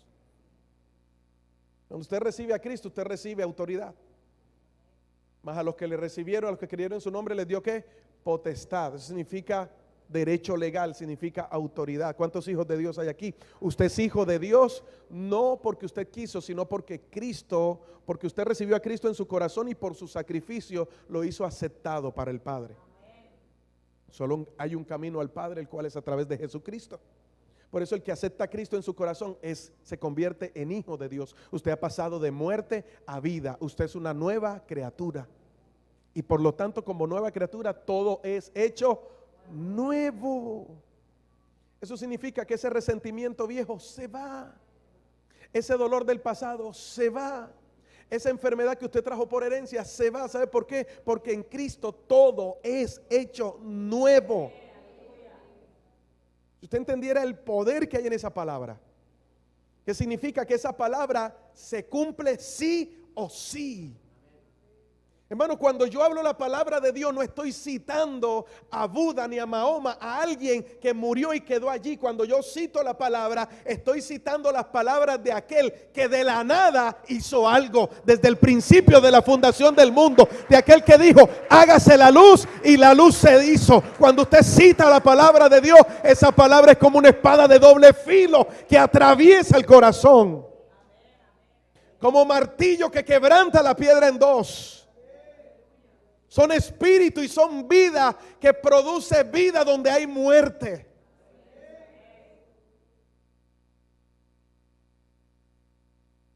Cuando usted recibe a Cristo, usted recibe autoridad. Más a los que le recibieron, a los que creyeron en su nombre, les dio ¿qué? Potestad. Eso significa derecho legal, significa autoridad. ¿Cuántos hijos de Dios hay aquí? Usted es hijo de Dios, no porque usted quiso, sino porque usted recibió a Cristo en su corazón y por su sacrificio lo hizo aceptado para el Padre. Solo hay un camino al Padre, el cual es a través de Jesucristo. Por eso el que acepta a Cristo en su corazón se convierte en hijo de Dios. Usted ha pasado de muerte a vida. Usted es una nueva criatura. Y por lo tanto, como nueva criatura, todo es hecho nuevo. Eso significa que ese resentimiento viejo se va. Ese dolor del pasado se va. Esa enfermedad que usted trajo por herencia se va. ¿Sabe por qué? Porque en Cristo todo es hecho nuevo. Si usted entendiera el poder que hay en esa palabra, que significa que esa palabra se cumple sí o sí. Hermano, cuando yo hablo la palabra de Dios, no estoy citando a Buda ni a Mahoma, a alguien que murió y quedó allí. Cuando yo cito la palabra, estoy citando las palabras de aquel que de la nada hizo algo desde el principio de la fundación del mundo, de aquel que dijo, hágase la luz, y la luz se hizo. Cuando usted cita la palabra de Dios, esa palabra es como una espada de doble filo que atraviesa el corazón, como martillo que quebranta la piedra en dos. Son espíritu y son vida que produce vida donde hay muerte.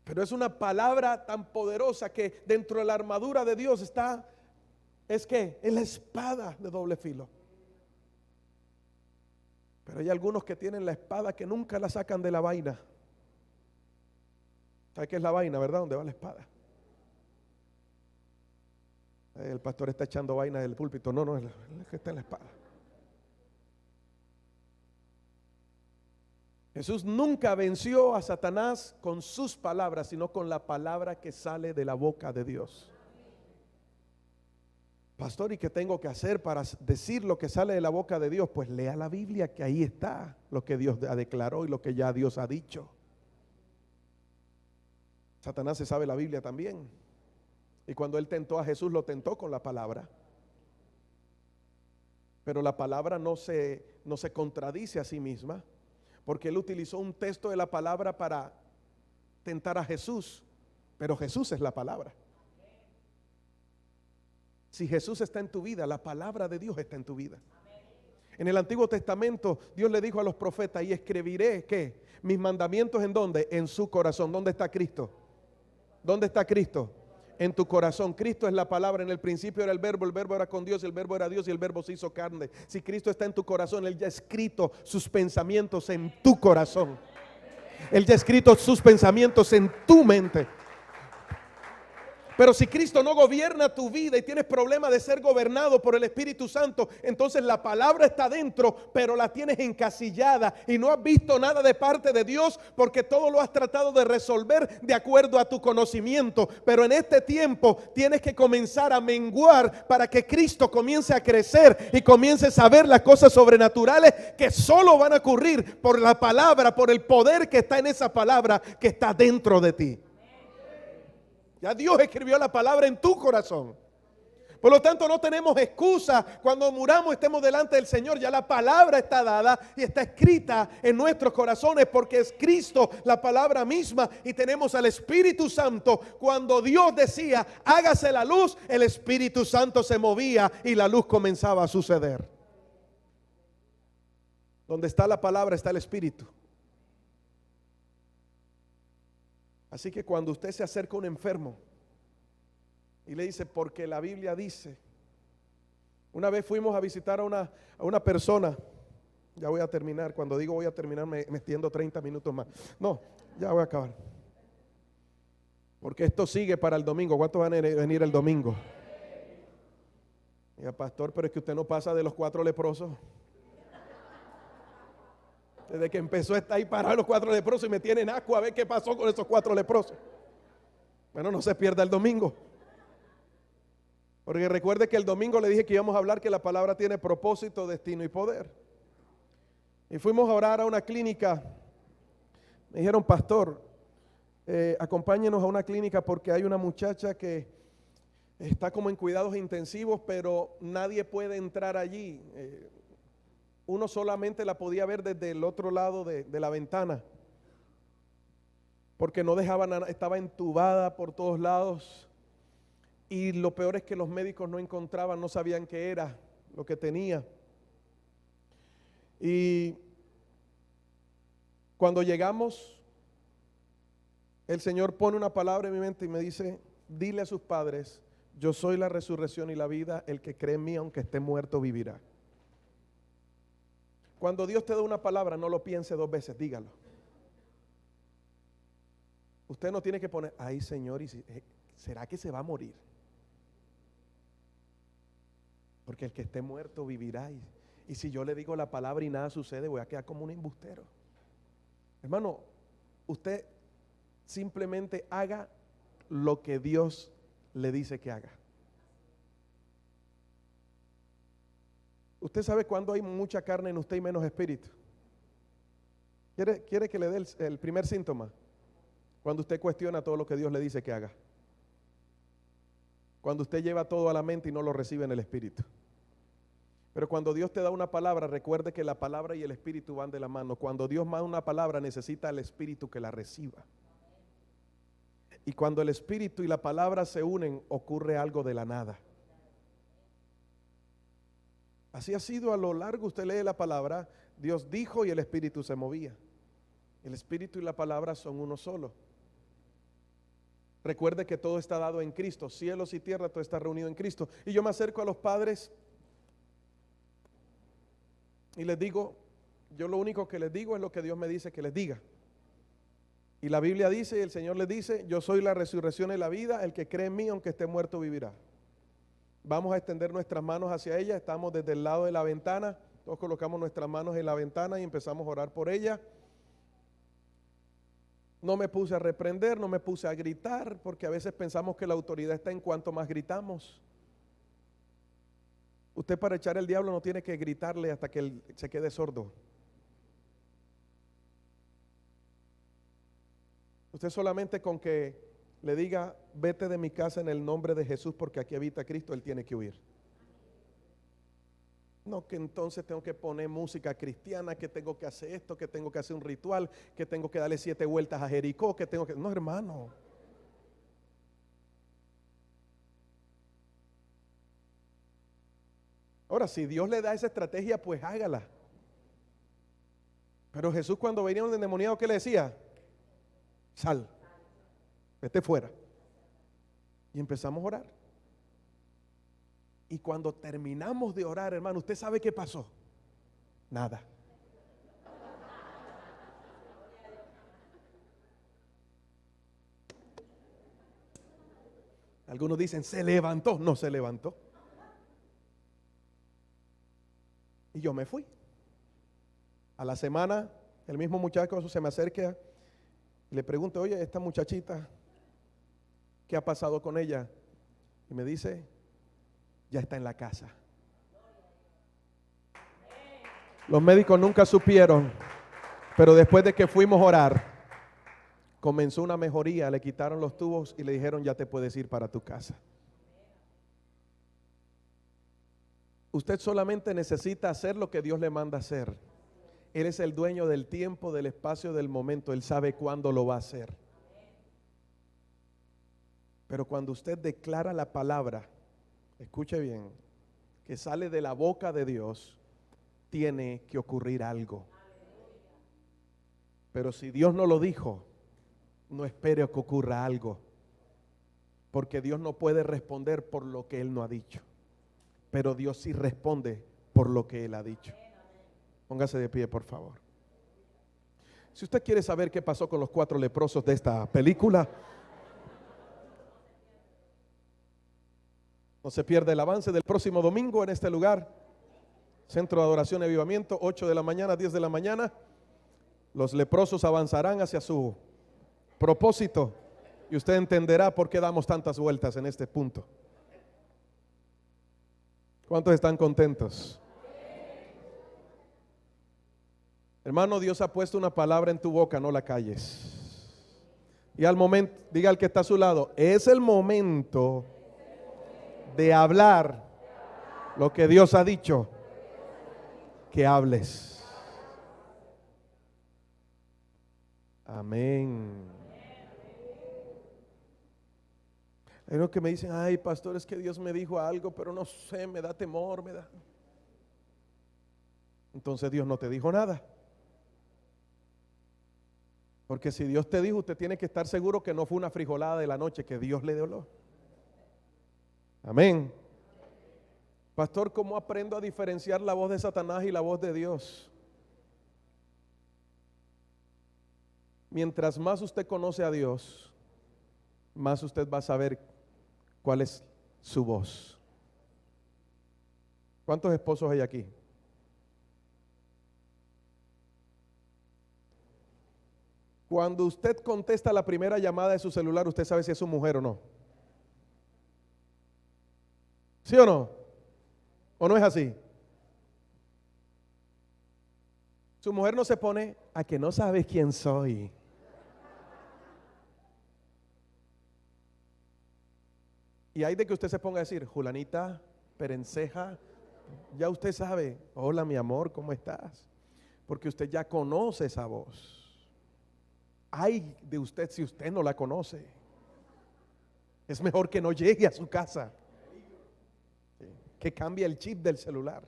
Pero es una palabra tan poderosa que dentro de la armadura de Dios está, es la espada de doble filo. Pero hay algunos que tienen la espada que nunca la sacan de la vaina. ¿Sabe qué es la vaina, verdad? ¿Dónde va la espada? El pastor está echando vaina del púlpito. No, es que está en la espada. Jesús nunca venció a Satanás con sus palabras, sino con la palabra que sale de la boca de Dios. Pastor, ¿y qué tengo que hacer para decir lo que sale de la boca de Dios? Pues lea la Biblia, que ahí está lo que Dios declaró y lo que ya Dios ha dicho. Satanás se sabe la Biblia también. Y cuando él tentó a Jesús, lo tentó con la palabra. Pero la palabra no se contradice a sí misma, porque él utilizó un texto de la palabra para tentar a Jesús. Pero Jesús es la palabra. Si Jesús está en tu vida, la palabra de Dios está en tu vida. En el Antiguo Testamento, Dios le dijo a los profetas: y escribiré, ¿qué? Mis mandamientos, ¿en dónde? En su corazón. ¿Dónde está Cristo? ¿Dónde está Cristo? En tu corazón. Cristo es la palabra. En el principio era el verbo era con Dios, el verbo era Dios y el verbo se hizo carne. Si Cristo está en tu corazón, Él ya ha escrito sus pensamientos en tu corazón. Él ya ha escrito sus pensamientos en tu mente. Pero si Cristo no gobierna tu vida y tienes problema de ser gobernado por el Espíritu Santo, entonces la palabra está dentro, pero la tienes encasillada y no has visto nada de parte de Dios, porque todo lo has tratado de resolver de acuerdo a tu conocimiento. Pero en este tiempo tienes que comenzar a menguar para que Cristo comience a crecer y comiences a ver las cosas sobrenaturales que solo van a ocurrir por la palabra, por el poder que está en esa palabra que está dentro de ti. Ya Dios escribió la palabra en tu corazón. Por lo tanto, no tenemos excusa cuando muramos, estemos delante del Señor. Ya la palabra está dada y está escrita en nuestros corazones, porque es Cristo la palabra misma, y tenemos al Espíritu Santo. Cuando Dios decía hágase la luz, el Espíritu Santo se movía y la luz comenzaba a suceder. Donde está la palabra está el Espíritu. Así que cuando usted se acerca a un enfermo y le dice, porque la Biblia dice. Una vez fuimos a visitar a una persona. Ya voy a terminar. Cuando digo voy a terminar, me extiendo 30 minutos más. No, ya voy a acabar. Porque esto sigue para el domingo. ¿Cuántos van a venir el domingo? Diga, pastor, pero es que usted no pasa de los 4 leprosos. Desde que empezó está ahí parado los 4 leprosos y me tienen asco a ver qué pasó con esos 4 leprosos. Bueno, no se pierda el domingo. Porque recuerde que el domingo le dije que íbamos a hablar que la palabra tiene propósito, destino y poder. Y fuimos a orar a una clínica. Me dijeron, pastor, acompáñenos a una clínica porque hay una muchacha que está como en cuidados intensivos, pero nadie puede entrar allí. Uno solamente la podía ver desde el otro lado de la ventana, porque no dejaban, estaba entubada por todos lados, y lo peor es que los médicos no encontraban, no sabían qué era lo que tenía. Y cuando llegamos, el Señor pone una palabra en mi mente y me dice, dile a sus padres, yo soy la resurrección y la vida, el que cree en mí aunque esté muerto vivirá. Cuando Dios te da una palabra, no lo piense 2 veces, dígalo. Usted no tiene que poner, ay Señor, ¿será que se va a morir? Porque el que esté muerto vivirá. Y si yo le digo la palabra y nada sucede, voy a quedar como un embustero. Hermano, usted simplemente haga lo que Dios le dice que haga. Usted sabe cuando hay mucha carne en usted y menos espíritu. ¿Quiere que le dé el primer síntoma? Cuando usted cuestiona todo lo que Dios le dice que haga. Cuando usted lleva todo a la mente y no lo recibe en el espíritu. Pero cuando Dios te da una palabra, recuerde que la palabra y el espíritu van de la mano. Cuando Dios manda una palabra, necesita el espíritu que la reciba. Y cuando el espíritu y la palabra se unen, ocurre algo de la nada. Así ha sido a lo largo. Usted lee la palabra, Dios dijo y el espíritu se movía. El espíritu y la palabra son uno solo. Recuerde que todo está dado en Cristo, cielos y tierra, todo está reunido en Cristo. Y yo me acerco a los padres y les digo, yo lo único que les digo es lo que Dios me dice que les diga. Y la Biblia dice, y el Señor les dice, yo soy la resurrección y la vida, el que cree en mí aunque esté muerto vivirá. Vamos a extender nuestras manos hacia ella, estamos desde el lado de la ventana, todos colocamos nuestras manos en la ventana y empezamos a orar por ella. No me puse a reprender, no me puse a gritar, porque a veces pensamos que la autoridad está en cuanto más gritamos. Usted para echar el diablo no tiene que gritarle hasta que él se quede sordo. Usted solamente con que le diga, vete de mi casa en el nombre de Jesús porque aquí habita Cristo, él tiene que huir. No que entonces tengo que poner música cristiana, que tengo que hacer esto, que tengo que hacer un ritual, que tengo que darle 7 vueltas a Jericó, que tengo que... No, hermano. Ahora, si Dios le da esa estrategia, pues hágala. Pero Jesús cuando venía un endemoniado, ¿qué le decía? Sal, vete fuera. Y empezamos a orar. Y cuando terminamos de orar, hermano, ¿usted sabe qué pasó? Nada. Algunos dicen, se levantó. No se levantó. Y yo me fui. A la semana, el mismo muchacho se me acerca y le pregunto, oye, esta muchachita, ¿qué ha pasado con ella? Y me dice, ya está en la casa. Los médicos nunca supieron, pero después de que fuimos a orar, comenzó una mejoría, le quitaron los tubos y le dijeron, ya te puedes ir para tu casa. Usted solamente necesita hacer lo que Dios le manda hacer. Él es el dueño del tiempo, del espacio, del momento. Él sabe cuándo lo va a hacer. Pero cuando usted declara la palabra, escuche bien, que sale de la boca de Dios, tiene que ocurrir algo. Pero si Dios no lo dijo, no espere que ocurra algo, porque Dios no puede responder por lo que Él no ha dicho, pero Dios sí responde por lo que Él ha dicho. Póngase de pie, por favor. Si usted quiere saber qué pasó con los 4 leprosos de esta película, no se pierda el avance del próximo domingo en este lugar, Centro de Adoración y Avivamiento, 8 de la mañana, 10 de la mañana. Los leprosos avanzarán hacia su propósito y usted entenderá por qué damos tantas vueltas en este punto. ¿Cuántos están contentos? Hermano, Dios ha puesto una palabra en tu boca, no la calles. Y al momento, diga al que está a su lado, es el momento de hablar lo que Dios ha dicho que hables. Amén. Hay unos que me dicen, ay pastor, es que Dios me dijo algo, pero no sé, me da temor, me da. Entonces Dios no te dijo nada. Porque si Dios te dijo, usted tiene que estar seguro que no fue una frijolada de la noche, que Dios le dio. Amén. Pastor, ¿cómo aprendo a diferenciar la voz de Satanás y la voz de Dios? Mientras más usted conoce a Dios, más usted va a saber cuál es su voz. ¿Cuántos esposos hay aquí? Cuando usted contesta la primera llamada de su celular, usted sabe si es su mujer o no. ¿Sí o no? ¿O no es así? Su mujer no se pone a que no sabes quién soy. Y hay de que usted se ponga a decir, Julanita, Perenceja, ya usted sabe, hola mi amor, ¿cómo estás? Porque usted ya conoce esa voz. Ay de usted si usted no la conoce. Es mejor que no llegue a su casa, que cambie el chip del celular.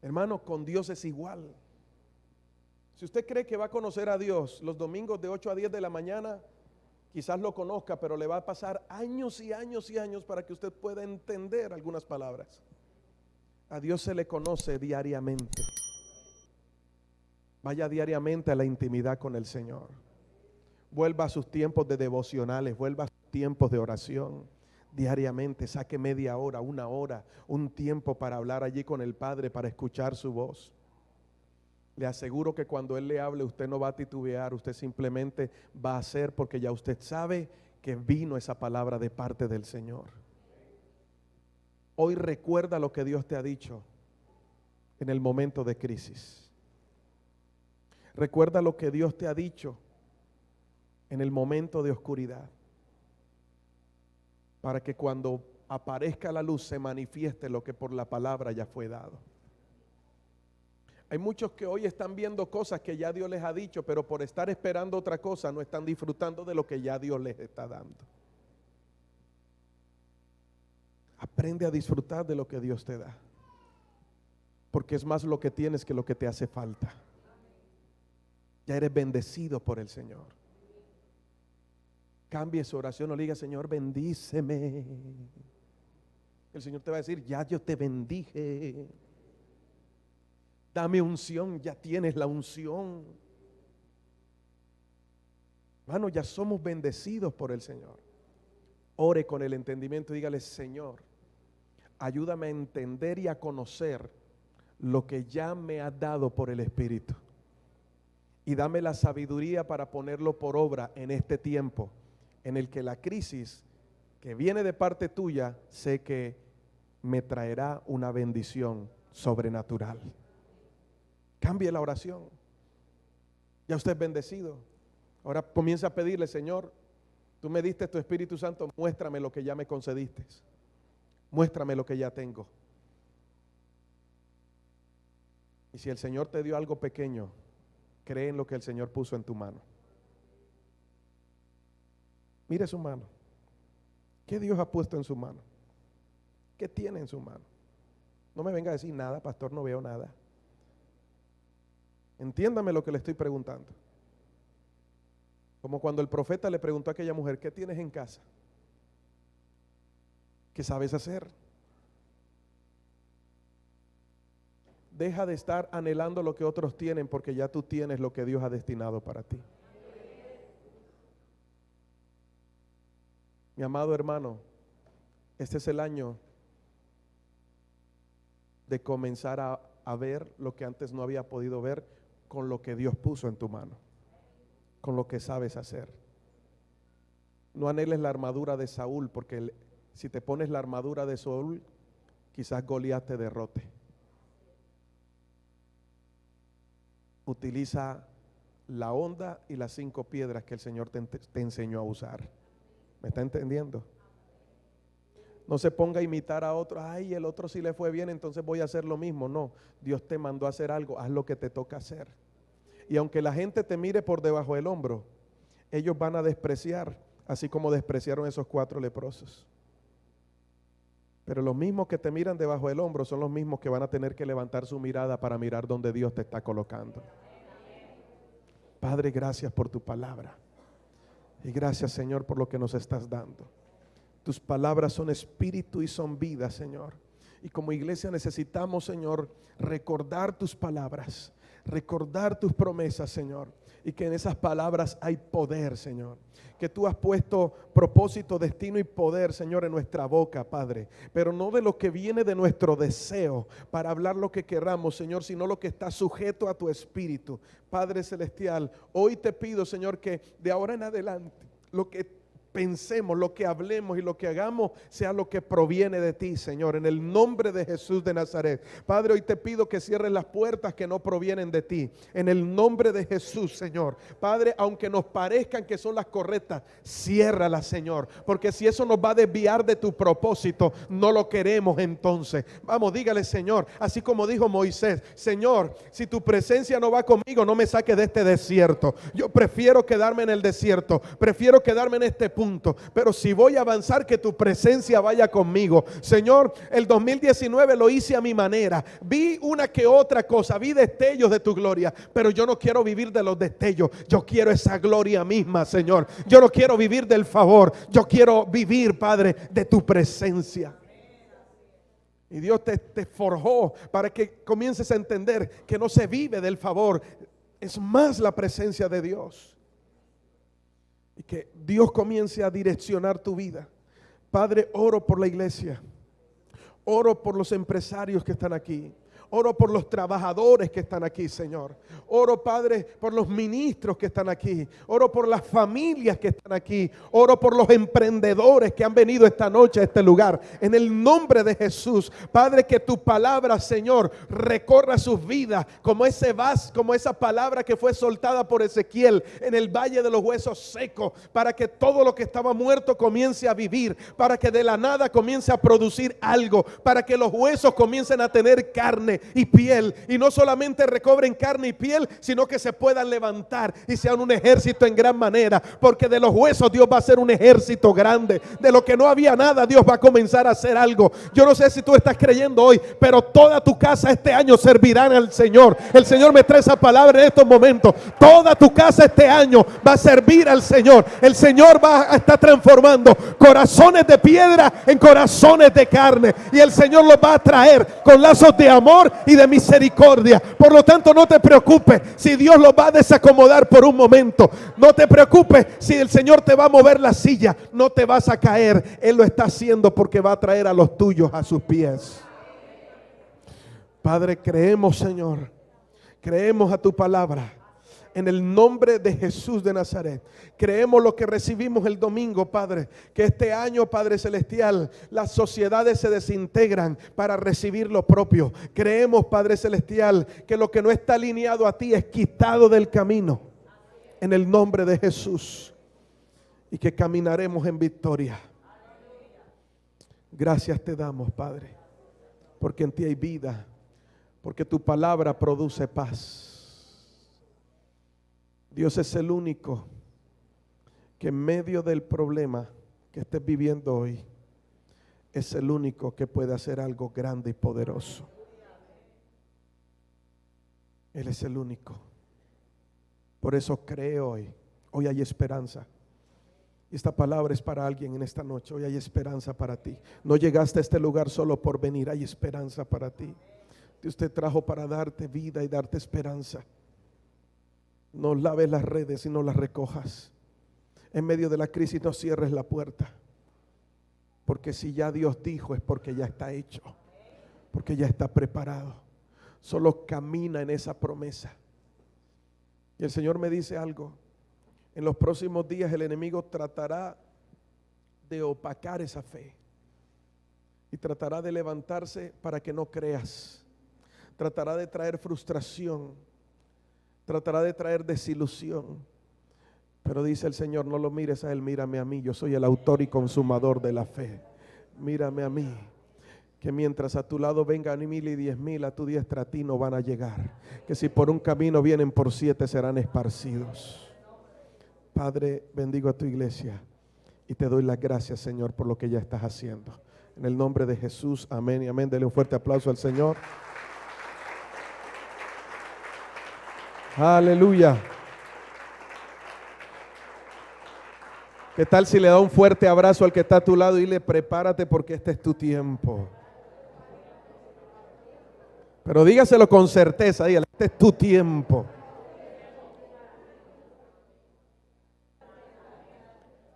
Hermano, con Dios es igual. Si usted cree que va a conocer a Dios los domingos de 8 a 10 de la mañana, quizás lo conozca, pero le va a pasar años y años y años para que usted pueda entender algunas palabras. A Dios se le conoce diariamente. Vaya diariamente a la intimidad con el Señor. Vuelva a sus tiempos de devocionales, vuelva a sus tiempos de oración. Diariamente saque media hora, 1 hora, un tiempo para hablar allí con el Padre, para escuchar su voz. Le aseguro que cuando Él le hable, usted no va a titubear, usted simplemente va a hacer, porque ya usted sabe que vino esa palabra de parte del Señor. Hoy recuerda lo que Dios te ha dicho en el momento de crisis. Recuerda lo que Dios te ha dicho en el momento de oscuridad, para que cuando aparezca la luz se manifieste lo que por la palabra ya fue dado. Hay muchos que hoy están viendo cosas que ya Dios les ha dicho, pero por estar esperando otra cosa no están disfrutando de lo que ya Dios les está dando. Aprende a disfrutar de lo que Dios te da, porque es más lo que tienes que lo que te hace falta. Ya eres bendecido por el Señor. Cambie su oración, no le diga: Señor, bendíceme. El Señor te va a decir: ya yo te bendije. Dame unción, ya tienes la unción. Hermano, ya somos bendecidos por el Señor. Ore con el entendimiento y dígale: Señor, ayúdame a entender y a conocer lo que ya me has dado por el Espíritu. Y dame la sabiduría para ponerlo por obra en este tiempo en el que la crisis que viene de parte tuya, sé que me traerá una bendición sobrenatural. Cambie la oración. Ya usted es bendecido. Ahora comienza a pedirle: Señor, tú me diste tu Espíritu Santo, muéstrame lo que ya me concediste. Muéstrame lo que ya tengo. Y si el Señor te dio algo pequeño, cree en lo que el Señor puso en tu mano. Mire su mano. ¿Qué Dios ha puesto en su mano? ¿Qué tiene en su mano? No me venga a decir: nada, pastor, no veo nada. Entiéndame lo que le estoy preguntando. Como cuando el profeta le preguntó a aquella mujer: ¿qué tienes en casa? ¿Qué sabes hacer? Deja de estar anhelando lo que otros tienen, porque ya tú tienes lo que Dios ha destinado para ti. Mi amado hermano, este es el año de comenzar a ver lo que antes no había podido ver, con lo que Dios puso en tu mano, con lo que sabes hacer. No anheles la armadura de Saúl, porque si te pones la armadura de Saúl, quizás Goliat te derrote. Utiliza la honda y las 5 piedras que el Señor te enseñó a usar. ¿Me está entendiendo? No se ponga a imitar a otro. Ay, el otro sí le fue bien, entonces voy a hacer lo mismo. No, Dios te mandó a hacer algo, haz lo que te toca hacer. Y aunque la gente te mire por debajo del hombro, ellos van a despreciar, así como despreciaron esos 4 leprosos. Pero los mismos que te miran debajo del hombro son los mismos que van a tener que levantar su mirada para mirar donde Dios te está colocando. Padre, gracias por tu palabra. Y gracias, Señor, por lo que nos estás dando. Tus palabras son espíritu y son vida, Señor. Y como iglesia necesitamos, Señor, recordar tus palabras, recordar tus promesas, Señor. Y que en esas palabras hay poder, Señor. Que tú has puesto propósito, destino y poder, Señor, en nuestra boca, Padre. Pero no de lo que viene de nuestro deseo para hablar lo que queramos, Señor, sino lo que está sujeto a tu espíritu. Padre celestial, hoy te pido, Señor, que de ahora en adelante lo que pensemos, lo que hablemos y lo que hagamos sea lo que proviene de ti, Señor, en el nombre de Jesús de Nazaret. Padre, hoy te pido que cierres las puertas que no provienen de ti, en el nombre de Jesús, Señor. Padre, aunque nos parezcan que son las correctas, ciérralas, Señor, porque si eso nos va a desviar de tu propósito, no lo queremos entonces. Vamos, dígale, Señor, así como dijo Moisés: Señor, si tu presencia no va conmigo, no me saques de este desierto. Yo prefiero quedarme en el desierto, prefiero quedarme en este punto, pero si voy a avanzar, que tu presencia vaya conmigo. Señor, el 2019 lo hice a mi manera, vi una que otra cosa, vi destellos de tu gloria, pero yo no quiero vivir de los destellos, yo quiero esa gloria misma, Señor. Yo no quiero vivir del favor, yo quiero vivir, Padre, de tu presencia. Y Dios te forjó para que comiences a entender que no se vive del favor, es más la presencia de Dios. Y que Dios comience a direccionar tu vida. Padre, oro por la iglesia. Oro por los empresarios que están aquí. Oro por los trabajadores que están aquí, Señor. Oro, Padre, por los ministros que están aquí. Oro por las familias que están aquí. Oro por los emprendedores que han venido esta noche a este lugar. En el nombre de Jesús, Padre, que tu palabra, Señor, recorra sus vidas como esa palabra que fue soltada por Ezequiel en el valle de los huesos secos, para que todo lo que estaba muerto comience a vivir, para que de la nada comience a producir algo, para que los huesos comiencen a tener carne y piel, y no solamente recobren carne y piel, sino que se puedan levantar y sean un ejército en gran manera, porque de los huesos Dios va a hacer un ejército grande. De lo que no había nada, Dios va a comenzar a hacer algo. Yo no sé si tú estás creyendo hoy, pero toda tu casa este año servirán al Señor. El Señor me trae esa palabra en estos momentos. Toda tu casa este año va a servir al Señor. El Señor va a estar transformando corazones de piedra en corazones de carne, y el Señor los va a traer con lazos de amor y de misericordia. Por lo tanto, no te preocupes si Dios los va a desacomodar por un momento. No te preocupes si el Señor te va a mover la silla. No te vas a caer. Él lo está haciendo porque va a traer a los tuyos a sus pies. Padre, creemos, Señor, creemos a tu palabra. En el nombre de Jesús de Nazaret, creemos lo que recibimos el domingo, Padre, que este año, Padre Celestial, las sociedades se desintegran para recibir lo propio. Creemos, Padre Celestial, que lo que no está alineado a ti es quitado del camino, en el nombre de Jesús, y que caminaremos en victoria. Gracias te damos, Padre, porque en ti hay vida, porque tu palabra produce paz. Dios es el único que en medio del problema que estés viviendo hoy, es el único que puede hacer algo grande y poderoso. Él es el único. Por eso creo hoy. Hoy hay esperanza. Y esta palabra es para alguien en esta noche. Hoy hay esperanza para ti. No llegaste a este lugar solo por venir. Hay esperanza para ti. Dios te trajo para darte vida y darte esperanza. No laves las redes y no las recojas. En medio de la crisis no cierres la puerta, porque si ya Dios dijo es porque ya está hecho, porque ya está preparado. Solo camina en esa promesa. Y el Señor me dice algo: en los próximos días el enemigo tratará de opacar esa fe y tratará de levantarse para que no creas. Tratará de traer frustración, tratará de traer desilusión, pero dice el Señor: no lo mires a él, mírame a mí. Yo soy el autor y consumador de la fe. Mírame a mí, que mientras a tu lado vengan 1000 y 10,000, a tu diestra a ti no van a llegar. Que si por un camino vienen, por 7 serán esparcidos. Padre, bendigo a tu iglesia y te doy las gracias, Señor, por lo que ya estás haciendo. En el nombre de Jesús, amén y amén. Dele un fuerte aplauso al Señor. Aleluya. ¿Qué tal si le da un fuerte abrazo al que está a tu lado y le prepárate porque este es tu tiempo? Pero dígaselo con certeza, dígale: este es tu tiempo.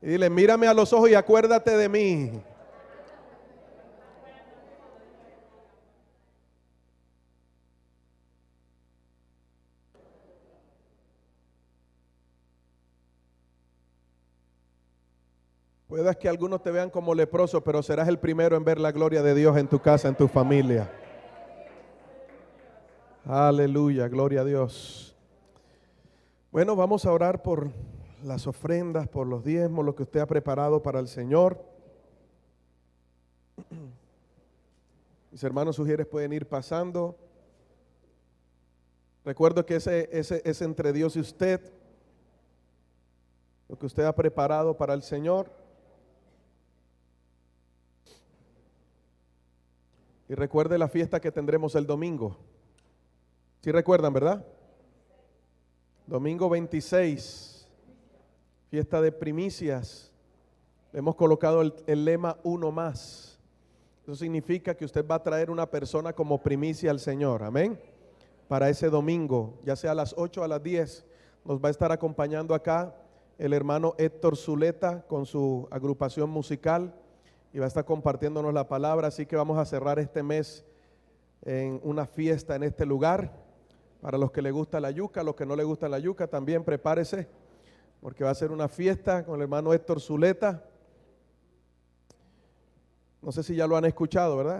Y dile: mírame a los ojos y acuérdate de mí. Puedas que algunos te vean como leproso, pero serás el primero en ver la gloria de Dios en tu casa, en tu familia. Aleluya, gloria a Dios. Bueno, vamos a orar por las ofrendas, por los diezmos, lo que usted ha preparado para el Señor. Mis hermanos sugieres pueden ir pasando. Recuerdo que ese es entre Dios y usted, lo que usted ha preparado para el Señor. Y recuerde la fiesta que tendremos el domingo. ¿Sí recuerdan, verdad? Domingo 26, fiesta de primicias. Le hemos colocado el lema uno más. Eso significa que usted va a traer una persona como primicia al Señor. Amén. Para ese domingo, ya sea a las 8 o a las 10, nos va a estar acompañando acá el hermano Héctor Zuleta con su agrupación musical y va a estar compartiéndonos la palabra. Así que vamos a cerrar este mes en una fiesta en este lugar. Para los que les gusta la yuca, los que no les gusta la yuca, también prepárese, porque va a ser una fiesta con el hermano Héctor Zuleta. No sé si ya lo han escuchado, ¿verdad?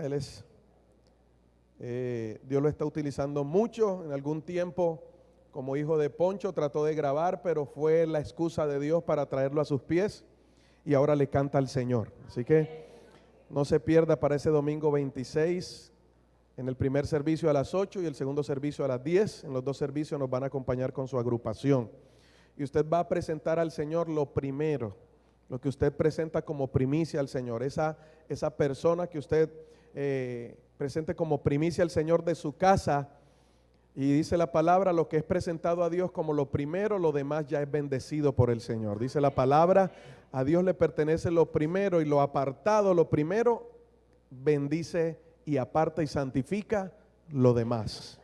Dios lo está utilizando mucho. En algún tiempo, como hijo de Poncho, trató de grabar, pero fue la excusa de Dios para traerlo a sus pies, y ahora le canta al Señor. Así que no se pierda para ese domingo 26, en el primer servicio a las 8 y el segundo servicio a las 10. En los dos servicios nos van a acompañar con su agrupación. Y usted va a presentar al Señor lo primero, lo que usted presenta como primicia al Señor. Esa persona que usted presente como primicia al Señor de su casa. Y dice la palabra, lo que es presentado a Dios como lo primero, lo demás ya es bendecido por el Señor. Dice la palabra, a Dios le pertenece lo primero, y lo apartado, lo primero, bendice y aparta y santifica lo demás.